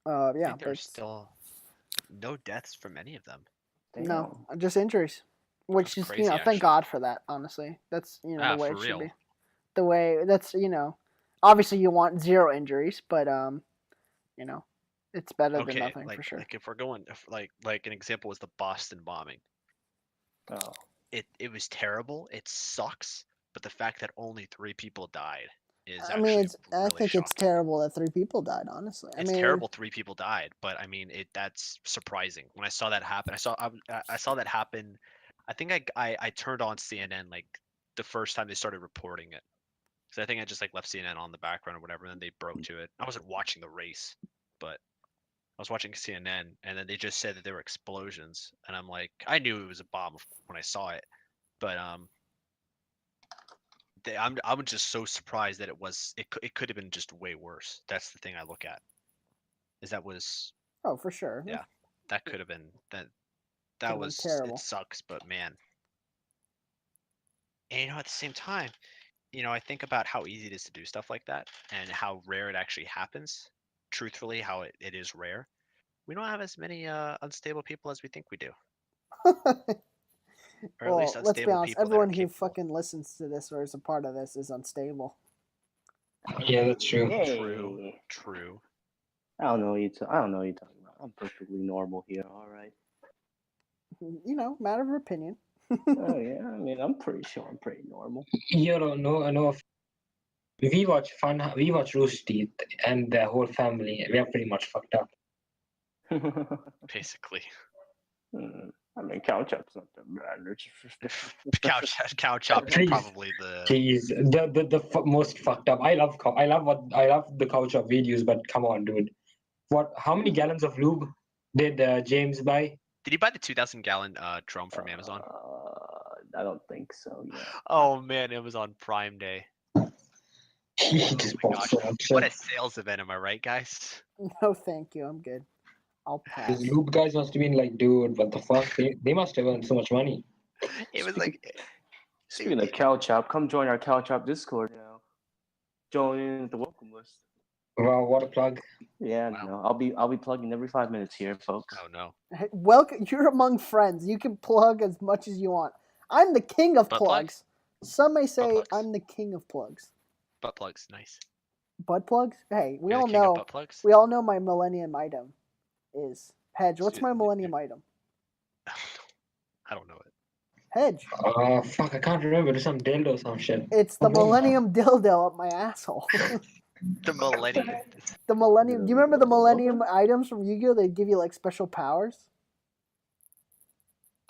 Yeah, think but there's still no deaths from any of them. no, just injuries. Which That's is, crazy, thank actually. God for that. Honestly, that's the way for it should real. be. The way that's obviously you want 0 injuries, but It's better than Okay, nothing like for sure. like if we're going like an example was the Boston bombing. Oh. It was terrible. It sucks, but the fact that only 3 people died is I mean, actually I really think it's shocking. terrible that 3 people died. Honestly, I It's mean, terrible 3 people died, but I mean that's surprising. When I saw that happen, I saw that happen. I think I turned on CNN like the first time they started reporting it. So I think I just like left CNN on the background or whatever, and then they broke to it. I wasn't watching the race, but I was watching CNN, and then they just said that there were explosions, and I'm like, I knew it was a bomb when I saw it, but I'm just so surprised that it could have been just way worse. That's the thing I look at. Is that was oh, for sure. yeah, that could have been that Could've been was terrible. it sucks, but man. And at the same time, I think about how easy it is to do stuff like that and how rare it actually happens. Truthfully, how it is rare. We don't have as many unstable people as we think we do, or at least Well, let's be unstable honest. people that are Everyone who capable. fucking listens to this or is a part of this is unstable. Yeah, that's true. True, Hey. true. I don't know what you're talking about. I'm perfectly normal here. All right. Matter of opinion. Oh yeah. I mean, I'm pretty sure I'm pretty normal. You don't know. I know. We watch Rooster Teeth, and the whole family. We are pretty much fucked up. Basically, I mean, couch up's not that bad. couch chops are Please. probably the. Please, most fucked up. I love the couch up videos, but come on, dude. How many gallons of lube did James buy? Did you buy the 2,000-gallon drum from Amazon? I don't think so. Yeah. Oh man, it was on Prime Day. He Oh just my bought gosh, so much. what a sales event, am I right, guys? No, thank you. I'm good. I'll pass. These lube guys must have been like, dude, what the fuck? They must have earned so much money. It was like Speaking of couch up, come join our couch up Discord. Join in with the welcome list. Wow, what a plug! Yeah, Wow. I'll be plugging every 5 minutes here, folks. Oh no. Welcome. You're among friends. You can plug as much as you want. I'm the king of Butt plugs. Some may say plugs? I'm the king of plugs. Butt plugs, nice. Butt plugs? Hey, we You're all the king of know. butt plugs? We all know my millennium item is Hedge. What's Dude, my millennium item? I don't know it. Hedge. Fuck, I can't remember. There's some dildo or some shit. It's the Oh, wow. millennium dildo up my asshole. The millennium. The millennium. Do you remember the millennium items from Yu-Gi-Oh? They give you like special powers.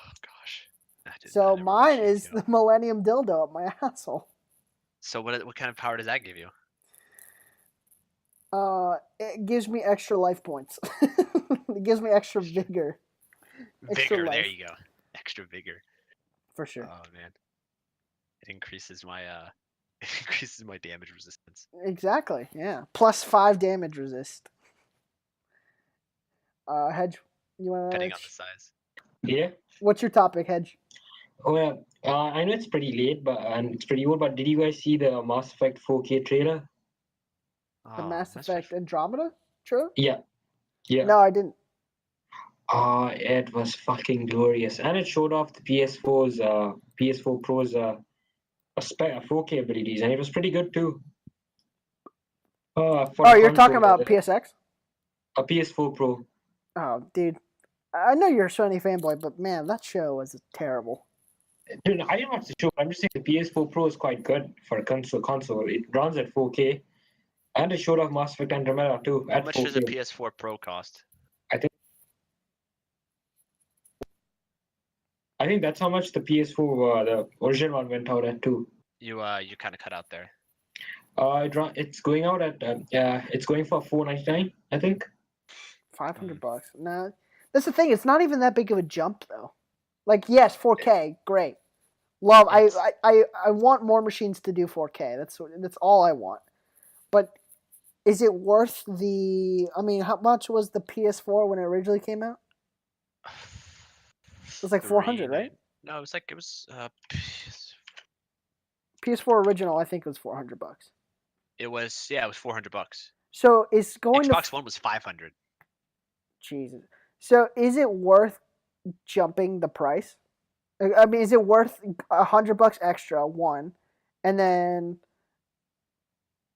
Oh gosh. I So never mine watched is Yu-Gi-Oh. the millennium dildo up my asshole. So what kind of power does that give you? It gives me extra life points. It gives me extra vigor. Extra Vigor, there life. you go. Extra vigor. For sure. Oh man. It increases my it increases my damage resistance. Exactly. Yeah. +5 damage resist. Hedge, you want Depending to? on the size. Yeah. What's your topic, Hedge? Oh yeah. I know it's pretty late, and it's pretty old. But did you guys see the Mass Effect 4K trailer? The Oh, Mass Effect Andromeda trailer? Yeah. Yeah. No, I didn't. It was fucking glorious, and it showed off the PS4 Pro's 4K abilities, and it was pretty good too. For Oh, a you're talking console, about PSX? a PS4 Pro. Oh, dude. I know you're a Sony fanboy, but man, that show was terrible. Dude, I didn't watch the show. I'm just saying the PS4 Pro is quite good for a console. It runs at 4K, and it showed off Mass Effect Andromeda too How at much 4K. does a PS4 Pro cost? I think that's how much the PS4, the original one, went out at too. You kind of cut out there. It's going out at it's going for $499, I think. $500. No, that's the thing. It's not even that big of a jump though. Like, yes, 4K, great. Love. I want more machines to do 4K. That's all I want. But is it worth the? I mean, how much was the PS4 when it originally came out? It was like 400, right? No, it was PS4 original, I think it was $400. it was $400. So it's going Xbox to One was 500. Jesus. So is it worth jumping the price? I mean, is it worth $100 extra? One, and then,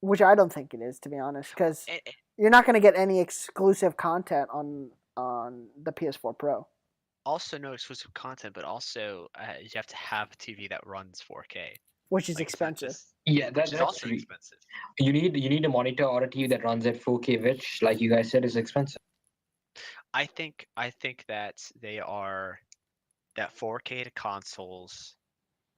which I don't think it is, to be honest, because You're not going to get any exclusive content on the PS4 Pro. Also, no exclusive content, but also you have to have a TV that runs 4K, which is like, it's not expensive. just- Yeah, which is that's also true. expensive. You need a monitor or a TV that runs at 4K, which, like you guys said, is expensive. I think that they are that 4K to consoles.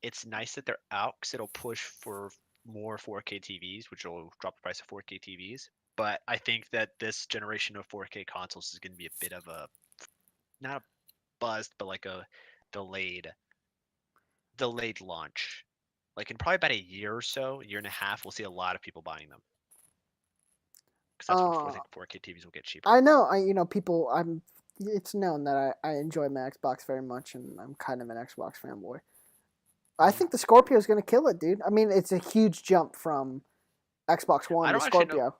It's nice that they're out because it'll push for more 4K TVs, which will drop the price of 4K TVs. But I think that this generation of 4K consoles is going to be a bit of a not a buzzed, but like a delayed launch. Like in probably about a year or so, year and a half, we'll see a lot of people buying them. Because that's when I think 4K TVs will get cheaper. I know. People. It's known that I enjoy my Xbox very much, and I'm kind of an Xbox fanboy. I think the Scorpio is going to kill it, dude. I mean, it's a huge jump from Xbox One I to don't actually know Scorpio.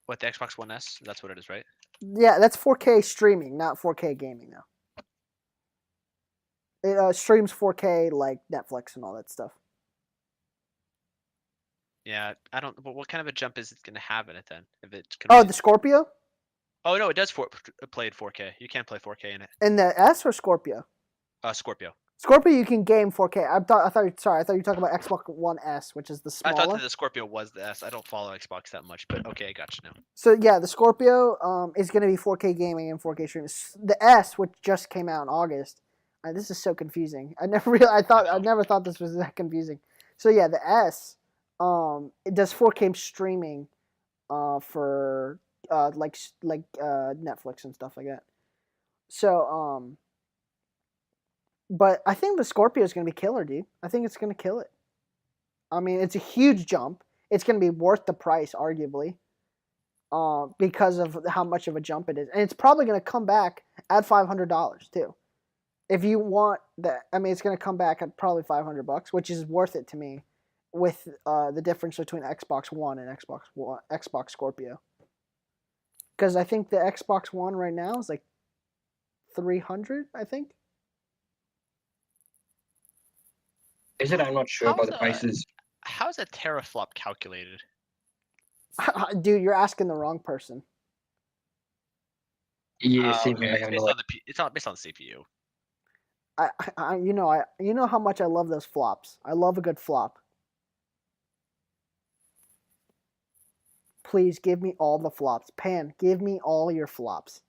what the Xbox One S. That's what it is, right? Yeah, that's 4K streaming, not 4K gaming now. It streams 4K like Netflix and all that stuff. Yeah, I don't. But what kind of a jump is it going to have in it then? If it's Oh, the Scorpio Oh no, it does play in 4K. You can play 4K in it. and the S or Scorpio? Scorpio. Scorpio, you can game 4K. I thought you were talking about Xbox One S, which is the I smaller. thought that the Scorpio was the S. I don't follow Xbox that much, but okay, I got you now. So yeah, the Scorpio is going to be 4K gaming and 4K streaming. The S, which just came out in August, this is so confusing. I never thought this was that confusing. So yeah, the S, it does 4K streaming, for like Netflix and stuff like that. So but I think the Scorpio is going to be killer, dude. I think it's going to kill it. I mean, it's a huge jump. It's going to be worth the price, arguably, because of how much of a jump it is, and it's probably going to come back at $500 too. If you want that, I mean, it's going to come back at probably $500, which is worth it to me, with the difference between Xbox One and Xbox Scorpio. Because I think the Xbox One right now is like $300, I think. Is it? I'm not sure about the prices. How is a teraflop calculated? Dude, you're asking the wrong person. Yeah, same okay. here. It's not based on the CPU. You know how much I love those flops. I love a good flop. Please give me all the flops. Pan, give me all your flops.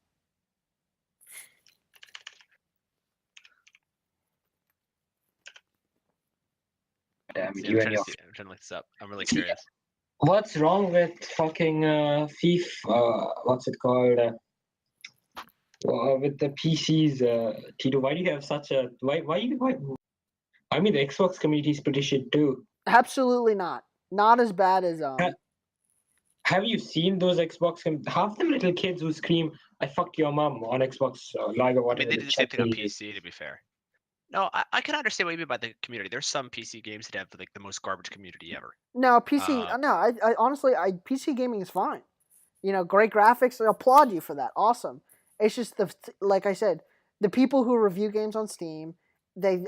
Damn it, See, you I'm and your. trying to look this up. I'm really curious. What's wrong with fucking FIFA? What's it called? With the PCs, Tito, why do you have such a why? I mean, the Xbox community is pretty shit too. Absolutely not. Not as bad as Have you seen those Xbox? Half them little kids who scream, "I fucked your mom" on Xbox Live or I whatever. mean, they did the same thing on PC, to be fair. No, I can understand what you mean by the community. There's some PC games that have like the most garbage community ever. No, PC. No, I honestly, PC gaming is fine. Great graphics. I applaud you for that. Awesome. It's just like I said, the people who review games on Steam, they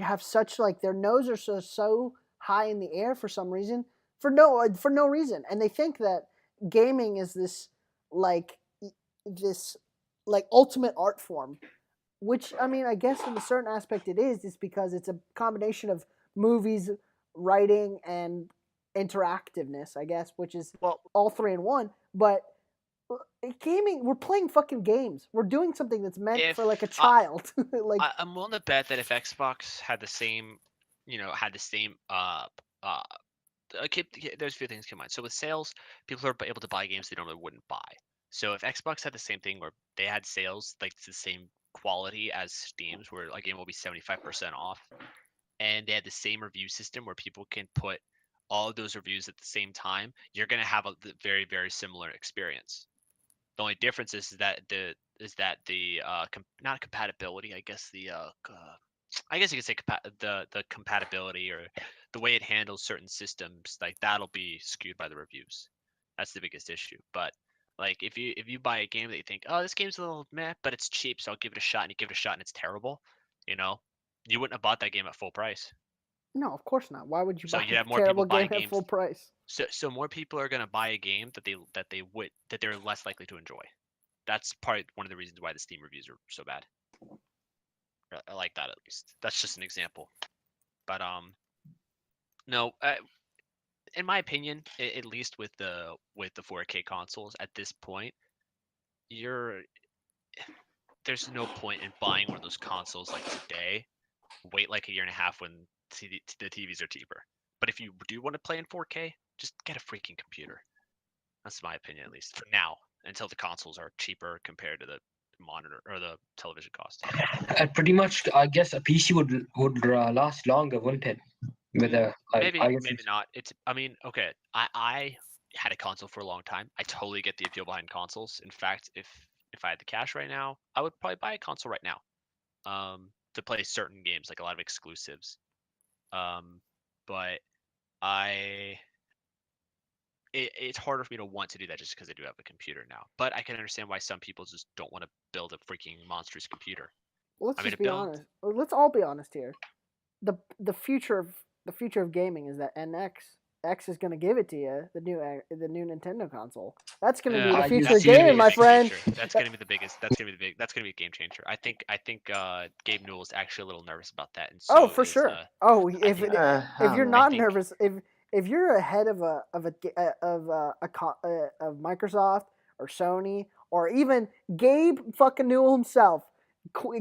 have such like their nose are so high in the air for some reason, for no reason, and they think that gaming is this ultimate art form, which I mean, I guess in a certain aspect it is because it's a combination of movies, writing, and interactiveness, I guess, which is all three in one. But gaming, we're playing fucking games. We're doing something that's meant for like a child. I'm willing to bet that if Xbox had the same, there's a few things to come in. So with sales, people are able to buy games they normally wouldn't buy. So if Xbox had the same thing where they had sales like the same quality as Steam's, where a game will be 75% off, and they had the same review system where people can put all of those reviews at the same time, you're going to have a very, very similar experience. The only difference is that the not compatibility, I guess I guess you could say the compatibility or the way it handles certain systems, like that'll be skewed by the reviews. That's the biggest issue. But like if you buy a game that you think, oh, this game's a little meh, but it's cheap, so I'll give it a shot, and you give it a shot and it's terrible, you wouldn't have bought that game at full price. No, of course not. Why would you So buy you have a more terrible people buying game at games. full price? So more people are gonna buy a game that they're less likely to enjoy. That's probably one of the reasons why the Steam reviews are so bad. I like that at least. That's just an example. But no, in my opinion, at least with the 4K consoles at this point, there's no point in buying one of those consoles like today. Wait like a year and a half when the TVs are cheaper. But if you do want to play in 4K, just get a freaking computer. That's my opinion, at least for now, until the consoles are cheaper compared to the monitor or the television cost. And pretty much, I guess a PC would last longer, wouldn't it? With a, Maybe I guess maybe not. I mean, okay. I had a console for a long time. I totally get the appeal behind consoles. In fact, if I had the cash right now, I would probably buy a console right now. To play certain games, like a lot of exclusives. But it's harder for me to want to do that just because I do have a computer now. But I can understand why some people just don't want to build a freaking monstrous computer. Let's I mean, just to be build- honest. Let's all be honest here. The future of gaming is that NX is going to give it to you, the new Nintendo console. That's going to be the Are you future of serious? gaming, my Big friend. changer. That's gonna be the biggest. That's gonna be a game changer. I think Gabe Newell is actually a little nervous about that, and so Oh, for is, sure. Oh, I if think- it, I if don't you're know. not think- nervous, if you're ahead of Microsoft or Sony or even Gabe fucking Newell himself,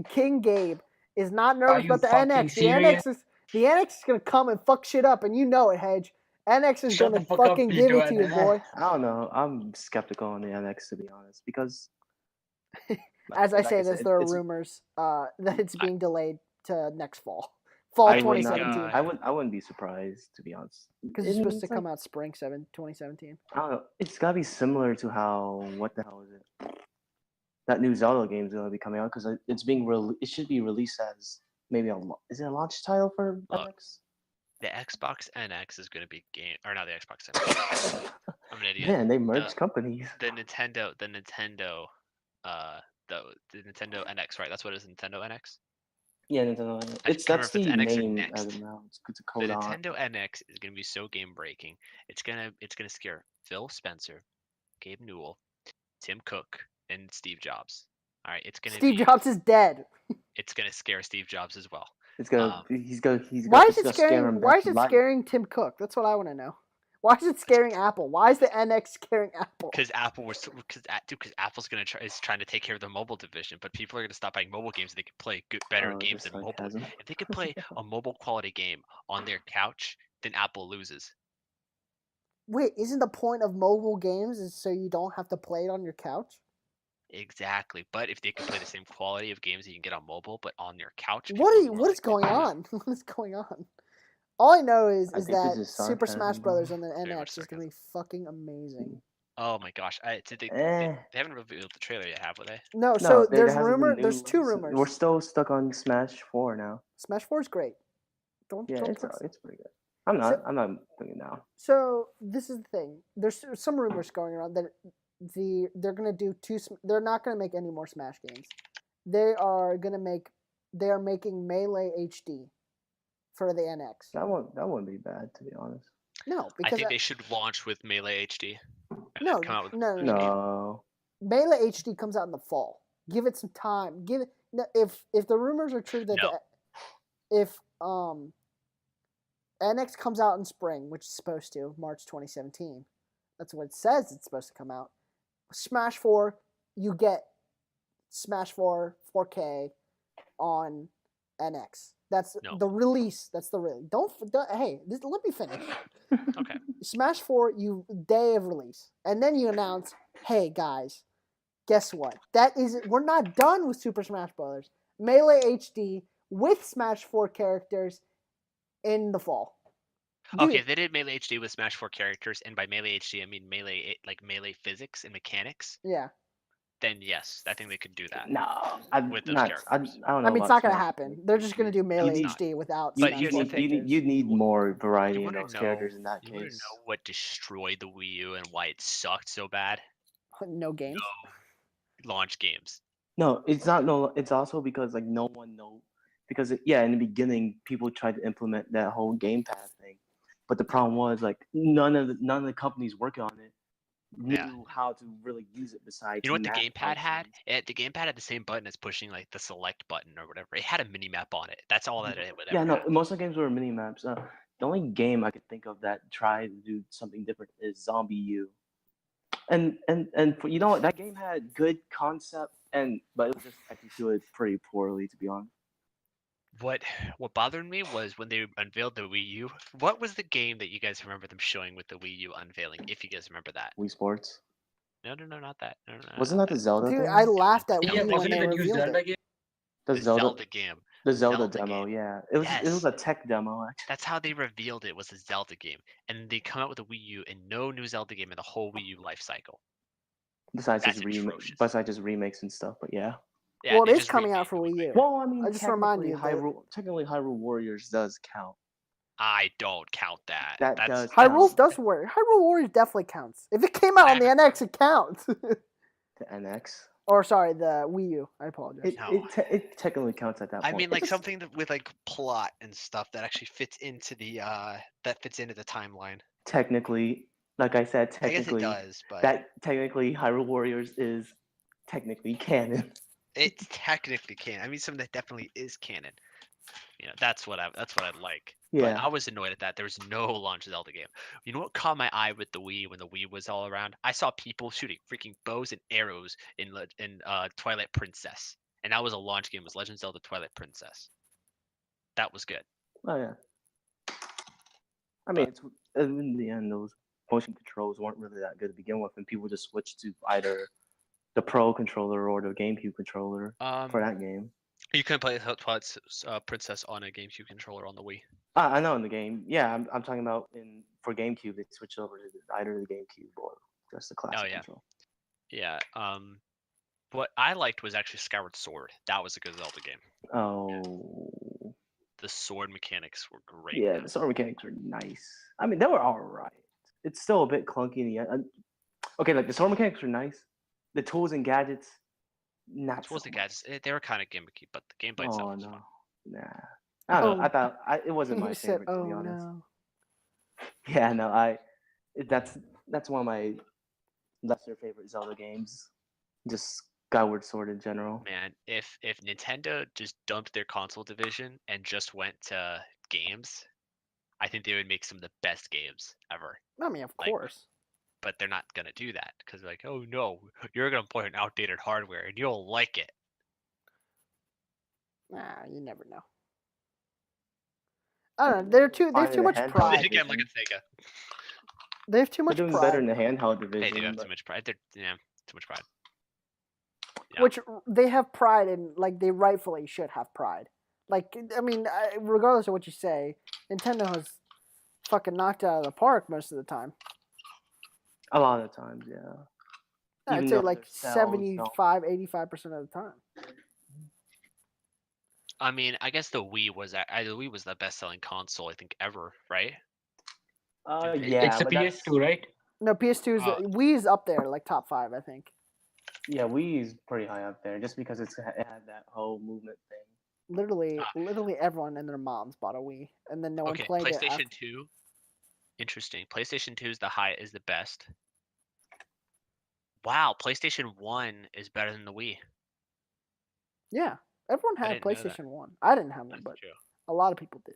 King Gabe is not nervous you about the fucking NX. serious? The NX is gonna come and fuck shit up, and you know it, Hedge. NX is Shut gonna the fuck up, fucking give Peter, it to you, and- boy. I don't know. I'm skeptical on the NX, to be honest, because As I like say said, this, there are it's- rumors that it's being delayed to next fall I would not. 2017, I wouldn't be surprised, to be honest. because it's I mean, supposed to like, come out spring 2017. I don't know. It's gotta be similar to how, what the hell is it? That new Zelda game is gonna be coming out because it's being it should be released as maybe is it a launch title for Look. NX? the Xbox NX is gonna be or not the Xbox NX. I'm an idiot. Man, they merged companies. The Nintendo, the Nintendo NX, right? That's what it is, Nintendo NX. Yeah, Nintendo. I That's can't remember the if it's NX or name Next. as of now. It's a The code on. Nintendo NX is gonna be so game breaking. It's gonna scare Phil Spencer, Gabe Newell, Tim Cook, and Steve Jobs. All right, it's gonna Steve be, Jobs is dead. It's gonna scare Steve Jobs as well. It's gonna. Why is it's it gonna scare scaring? him Why back is to it life. scaring Tim Cook? That's what I want to know. Why is it scaring Apple? Why is the NX scaring Apple? Because Apple's is trying to take care of the mobile division, but people are gonna stop buying mobile games. They can play better Oh, games just than mobile. sarcasm. If they could play a mobile quality game on their couch, then Apple loses. Wait, isn't the point of mobile games is so you don't have to play it on your couch? Exactly, but if they could play the same quality of games that you can get on mobile, but on your couch, What people are are you? more What is likely to going buy them. on? What is going on? All I know is I think this that is Super sarcasm, Smash bro. Brothers on the Very much NX is gonna be fucking amazing. Oh my gosh, they haven't revealed the trailer yet, have they? No, No, so there there's hasn't been rumor. There's news. two rumors. We're still stuck on Smash 4 now. Smash 4 is great. Don't Yeah, don't it's fix it. it's pretty good. I'm not putting it down. So this is the thing. There's some rumors going around that they're gonna do they're not gonna make any more Smash games. They are making Melee HD for the NX. That wouldn't be bad, to be honest. No, I because think they should launch with Melee HD. no, come out with no. No. Melee HD comes out in the fall. Give it some time. Give it if the rumors are true that No. if NX comes out in spring, which is supposed to March 2017. That's what it says it's supposed to come out. Smash 4, you get Smash 4 4K on NX. That's No. the release. That's the release. Hey, let me finish. Okay. Smash 4, you day of release, and then you announce, "Hey guys, guess what? We're not done with Super Smash Bros. Melee HD with Smash 4 characters in the fall." Dude, Okay, if they did Melee HD with Smash 4 characters, and by Melee HD I mean Melee physics and mechanics, yeah. then yes, I think they could do that. No, With those I characters. don't know. I mean, it's about not gonna Smash. happen. They're just gonna do Melee It's not. HD without But Smash here's 4 the thing. characters. You need more variety You in wanna those characters in that You want to case. know what destroyed the Wii U and why it sucked so bad? No games. Launch games. No, it's not. No, it's also because like no one knows. because in the beginning people tried to implement that whole gamepad thing, but the problem was like none of the companies working on it knew how to really use it besides. You know what the map gamepad had? functions. The gamepad had the same button as pushing like the select button or whatever. It had a mini map on it. That's all that it would ever Yeah, no, have. most of the games were mini maps. The only game I could think of that tried to do something different is Zombie U. And for, you know what, that game had good concept, but it was just executed pretty poorly, to be honest. What bothered me was when they unveiled the Wii U. What was the game that you guys remember them showing with the Wii U unveiling? If you guys remember that. Wii Sports. No, not that. No, Wasn't not that the Zelda Dude, thing? I laughed at Yeah, Wii when wasn't they it the new revealed Zelda it. game? The Zelda game. The The Zelda Zelda demo, game. yeah. It was Yes. a tech demo actually. That's how they revealed it was a Zelda game, and they come out with a Wii U and no new Zelda game in the whole Wii U life cycle. Besides That's just atrocious. remakes and stuff, but yeah. Yeah, Well, they it is just coming remade out for the Wii Wind U. Waker. Well, I mean, I just remind you that technically Hyrule Warriors does count. I don't count that. That That's does Hyrule count. does work. Hyrule Warriors definitely counts. If it came out on the NX, it counts. The NX. Or sorry, the Wii U. I apologize. It technically counts at that point. I mean, like It's- something with like plot and stuff that actually fits into the timeline. technically, like I said, I guess it technically does, but that technically Hyrule Warriors is technically canon. it's technically canon. I mean, something that definitely is canon. You know, that's what I like. But Yeah. I was annoyed at that. There was no launch Zelda game. You know what caught my eye with the Wii when the Wii was all around? I saw people shooting freaking bows and arrows in Twilight Princess, and that was a launch game. Was Legend of Zelda Twilight Princess? That was good. Oh yeah. I mean, it's in the end, those motion controls weren't really that good to begin with, and people just switched to either the Pro controller or the GameCube controller for that game. You couldn't play Twilight Princess on a GameCube controller on the Wii. I know in the game. Yeah, I'm talking about for GameCube, they switched over to either the GameCube or just the classic control. Yeah. What I liked was actually Skyward Sword. That was a good Zelda game. Oh. The sword mechanics were great. Yeah, the sword mechanics were nice. I mean, they were all right. It's still a bit clunky in the end. Okay, like the sword mechanics were nice. The tools and gadgets, not Tools so and much. gadgets, they were kind of gimmicky, but the gameplay itself was fun. Nah. I don't know. I thought it wasn't my He said, favorite, to be honest. no. Yeah, no, that's one of my lesser favorite Zelda games. Just Skyward Sword in general. Man, if Nintendo just dumped their console division and just went to games, I think they would make some of the best games ever. I mean, of Like, course. But they're not gonna do that because they're like, oh no, you're gonna play an outdated hardware and you'll like it. Nah, you never know. I don't know. They have too much Handheld pride. Again, like a Sega. They have too They're much doing pride. better in the handheld They division. do have but- too much pride. Too much pride. Yeah. Which they have pride in, like they rightfully should have pride. Like, I mean, regardless of what you say, Nintendo has fucking knocked it out of the park most of the time. A lot of times, yeah. I'd Even say though like their sales 75, 85% of the time. I mean, I guess the Wii was the best-selling console I think ever, right? Yeah, It's the but that's- PS2, right? No, PS2 is Wii's up there, like top 5, I think. Yeah, Wii is pretty high up there just because it had that whole movement thing. Literally everyone and their moms bought a Wii, and then no one Okay, played it. PlayStation 2. Interesting. PlayStation 2 is the best. Wow, PlayStation 1 is better than the Wii. Yeah, everyone I had didn't know that. PlayStation 1. I didn't have one, That's but true. a lot of people did.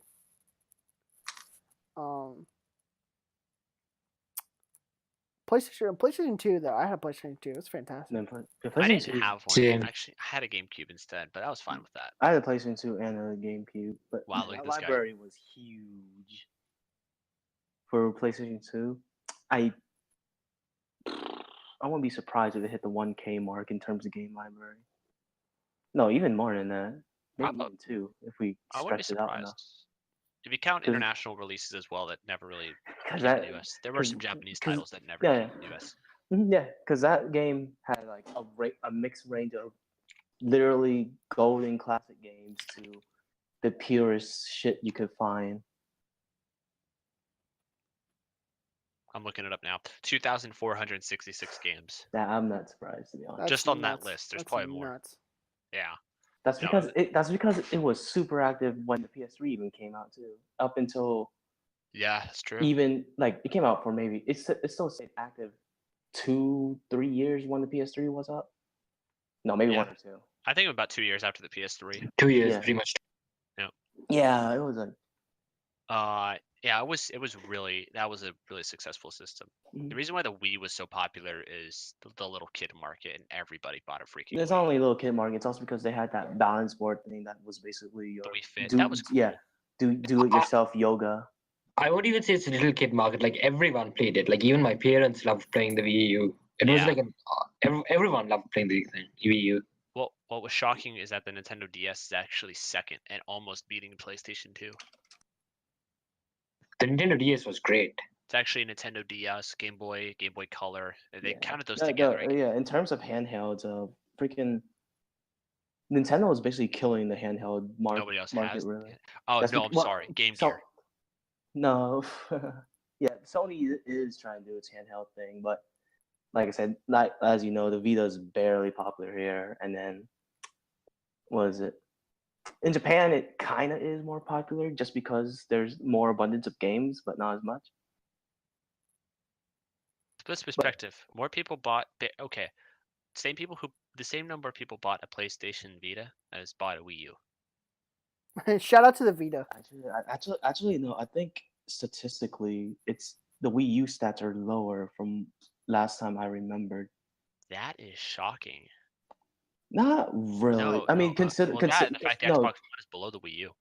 PlayStation 2 though, I had a PlayStation 2. It was fantastic. And then I PlayStation didn't 2 have one. Same. Actually, I had a GameCube instead, but I was fine with that. I had a PlayStation 2 and a GameCube, but Wow, look my at this guy. library was huge for PlayStation 2. I wouldn't be surprised if it hit the 1K mark in terms of game library. No, even more than that. Maybe Probably. even 2 if we I wouldn't be stretch it out enough. surprised. If you count 'Cause- international releases as well that never really came that- to the US. There were some 'cause- Japanese 'cause- titles that never yeah, came to the US. Yeah, because that game had like a mixed range of literally golden classic games to the purest shit you could find. I'm looking it up now. 2,466 games. That I'm not surprised, to be honest. That's Just on that nuts. list, there's That's probably more. nuts. Yeah. That's because it was super active when the PS3 even came out too. Up until Yeah, that's true. even like it came out for maybe it still stayed active 2-3 years when the PS3 was up. No, maybe Yeah. 1 or 2. I think about 2 years after the PS3. 2 years, Yeah. pretty much. Yeah, it was like Yeah, it was that was a really successful system. The reason why the Wii was so popular is the little kid market, and everybody bought a freaking there's Wii. not only a little kid market. It's also because they had that balance board thing that was basically your The Wii Fit. That was cool. Yeah, do it yourself yoga. I won't even say it's a little kid market. Like everyone played it. Like even my parents loved playing the Wii U. It was Yeah. like everyone loved playing the Wii U. Well, what was shocking is that the Nintendo DS is actually second and almost beating the PlayStation 2. The Nintendo DS was great. It's actually Nintendo DS, Game Boy Color. They counted those Yeah, together. yeah, in terms of handhelds, freaking Nintendo is basically killing the handheld Nobody else market. has. Really. Oh That's no, I'm sorry. Game Gear. No, yeah, Sony is trying to do its handheld thing, but like I said, like as you know, the Vita is barely popular here, and then what is it? In Japan, it kind of is more popular just because there's more abundance of games, but not as much. This perspective, more people bought. Okay, the same number of people bought a PlayStation Vita as bought a Wii U. Shout out to the Vita. Actually, no. I think statistically, it's the Wii U stats are lower from last time I remembered. That is shocking. Not really. No, I mean, no, consider that and the fact the Xbox One is below the Wii U.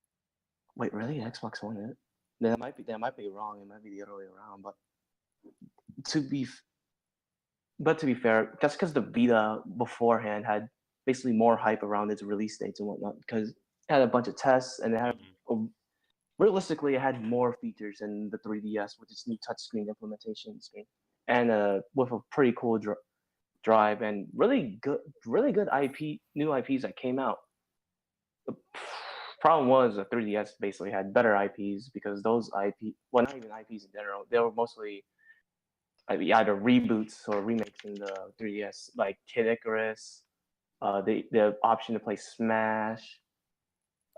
Wait, really? Xbox One is? That might be wrong. It might be the other way around. But to be fair, that's because the Vita beforehand had basically more hype around its release dates and whatnot because it had a bunch of tests and it had realistically it had more features than the 3DS with its new touchscreen implementation screen and with a pretty cool drive and really good new IPs that came out. The problem was the 3DS basically had better IPs because those not even IPs in general, they were mostly either reboots or remakes in the 3DS, like Kid Icarus, the option to play Smash,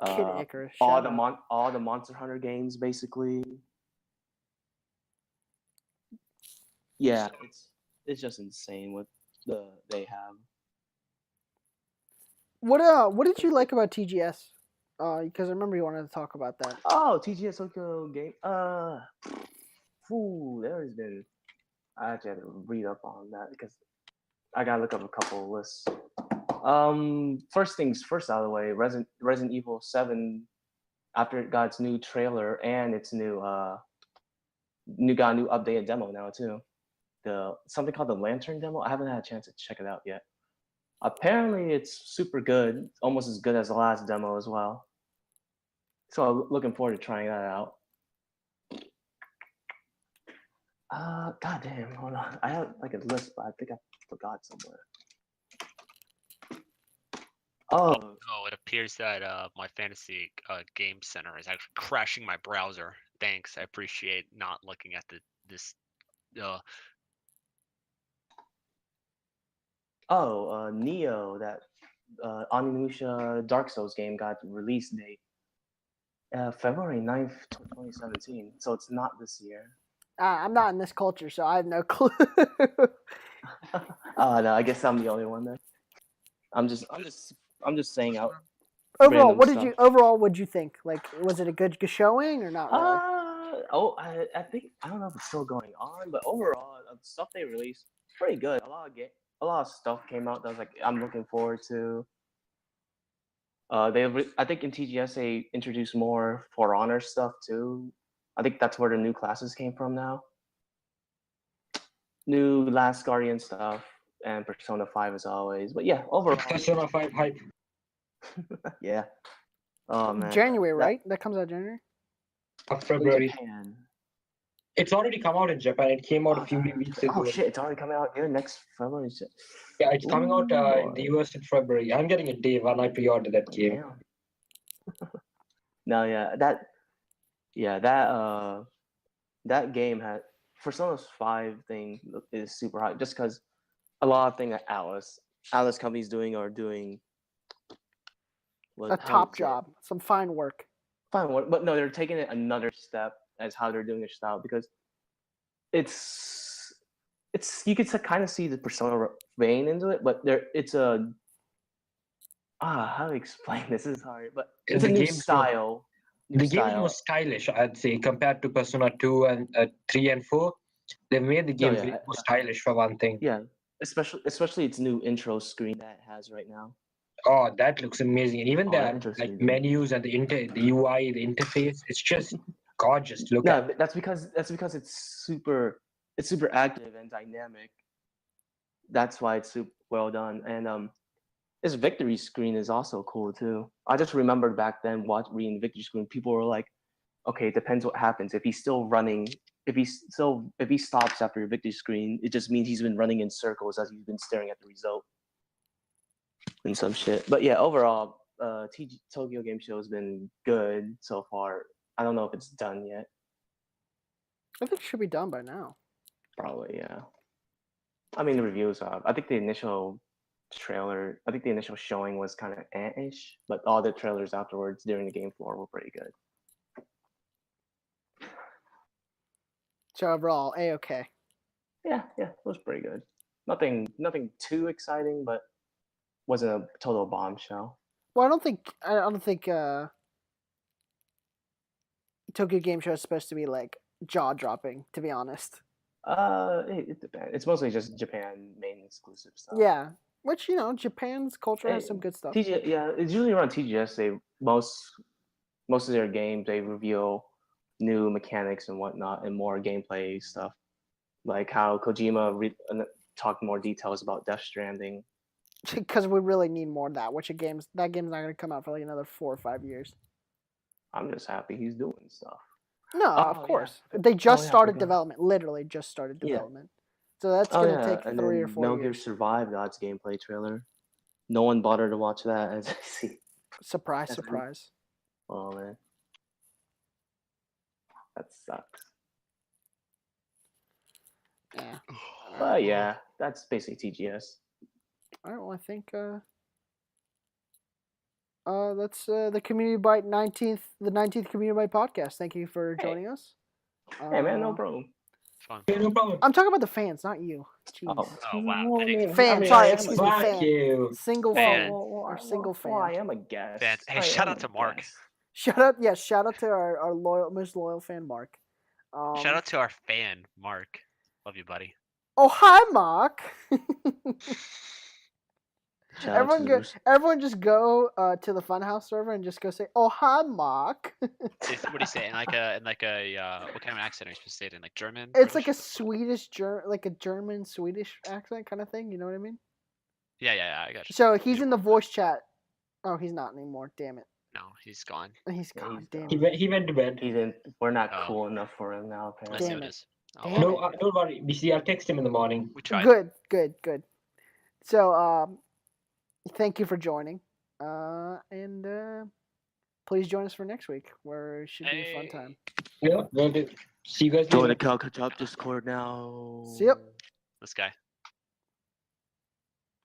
Kid Icarus. all the Monster Hunter games basically. Yeah, it's just insane what they have. What did you like about TGS? Because I remember you wanted to talk about that. Oh, TGS Tokyo Game. There has been. I actually had to read up on that because I gotta look up a couple of lists. First things first out of the way. Resident Evil 7, after it got its new trailer and its new updated demo now too. Something called the Lantern demo. I haven't had a chance to check it out yet. Apparently, it's super good, almost as good as the last demo as well. So I'm looking forward to trying that out. God damn, hold on. I have like a list, but I think I forgot somewhere. Oh, it appears that my fantasy game center is actually crashing my browser. Thanks, I appreciate not looking at this. Neo, that Onimusha Dark Souls game got release date. February 9th, 2017. So it's not this year. I'm not in this culture, so I have no clue. No, I guess I'm the only one then. I'm just saying out. Overall, what'd you think? Like, was it a good showing or not really? I think I don't know if it's still going on, but overall, the stuff they released pretty good. A lot of stuff came out that was like I'm looking forward to. I think in TGS they introduced more For Honor stuff too. I think that's where the new classes came from now. New Last Guardian stuff and Persona 5 as always. But yeah, overall. Persona 5 hype. Yeah. Oh man. January, right? That comes out January. Of February. Japan. It's already come out in Japan. It came out a few weeks ago. Oh shit! It's already coming out here next February. Yeah, it's coming out in the US in February. I'm getting it day one. I pre-ordered that game. No, that game had Persona 5 thing is super hot just because a lot of things that Alice companies doing are doing A top job, some fine work. Fine work, but no, they're taking it another step as how they're doing their style because it's you can kind of see the Persona vein into it, but it's a how to explain this is hard, but it's a The new game's style. The game is more stylish, I'd say, compared to Persona 2 and 3 and 4. They've made the game more stylish for one thing. Yeah, especially its new intro screen that it has right now. Oh, that looks amazing. And even that the like menus and the UI, the interface, it's just gorgeous to look at. No, that's because it's super active and dynamic. That's why it's super well done. And this victory screen is also cool too. I just remembered back then reading victory screen, people were like, okay, it depends what happens. If he's still running, if he stops after a victory screen, it just means he's been running in circles as he's been staring at the result. And some shit. But yeah, overall, Tokyo Game Show has been good so far. I don't know if it's done yet. I think it should be done by now. Probably, yeah. I mean, the reviews are. I think the initial showing was kind of ish, but all the trailers afterwards during the game floor were pretty good. So overall, A-okay. Yeah, it was pretty good. Nothing too exciting, but wasn't a total bombshell. Well, I don't think Tokyo Game Show is supposed to be like jaw dropping, to be honest. It depends. It's mostly just Japan main exclusive stuff. Yeah, which Japan's culture has some good stuff. It's usually around TGS. They most of their games they reveal new mechanics and whatnot and more gameplay stuff, like how Kojima talked more details about Death Stranding. Because we really need more of that. That game's not going to come out for like another 4 or 5 years. I'm just happy he's doing stuff. No, of course. Yeah. They just started development. Literally just started development. Yeah. So that's going to take 3 or 4 Metal years. Gear Survive got its gameplay trailer. No one bothered to watch that, as I see. Surprise. Oh, man. That sucks. Yeah. But yeah, that's basically TGS. All right, well, I think that's the Community Bite 19th Community Bite podcast. Thank you for joining us. Hey, man, no problem. Fun. Yeah, no problem. I'm talking about the fans, not you. Jeez. Oh wow. Fan, sorry, excuse me, fan. You. Single fan. Or single fan. Well, I am a guest. Fan. Hey, shout out to Mark. Shout out to our most loyal fan, Mark. Shout out to our fan, Mark. Love you, buddy. Oh, hi, Mark. Everyone just go to the Funhouse server and just go say, "Oh, hi, Mark." What do you say in like a what kind of accent are you supposed to say it in? Like German? It's like a German Swedish accent kind of thing. You know what I mean? Yeah, I got you. So he's in the voice chat. Oh, he's not anymore. Damn it. No, he's gone. He's gone. Damn it. He went to bed. We're not cool enough for him now. Apparently. Damn it. No, don't worry. I'll text him in the morning. We tried. Good. So, thank you for joining, and please join us for next week, where it should be a fun time. Yeah, well, see you guys. Join the Calcutta Discord now. See you. This guy.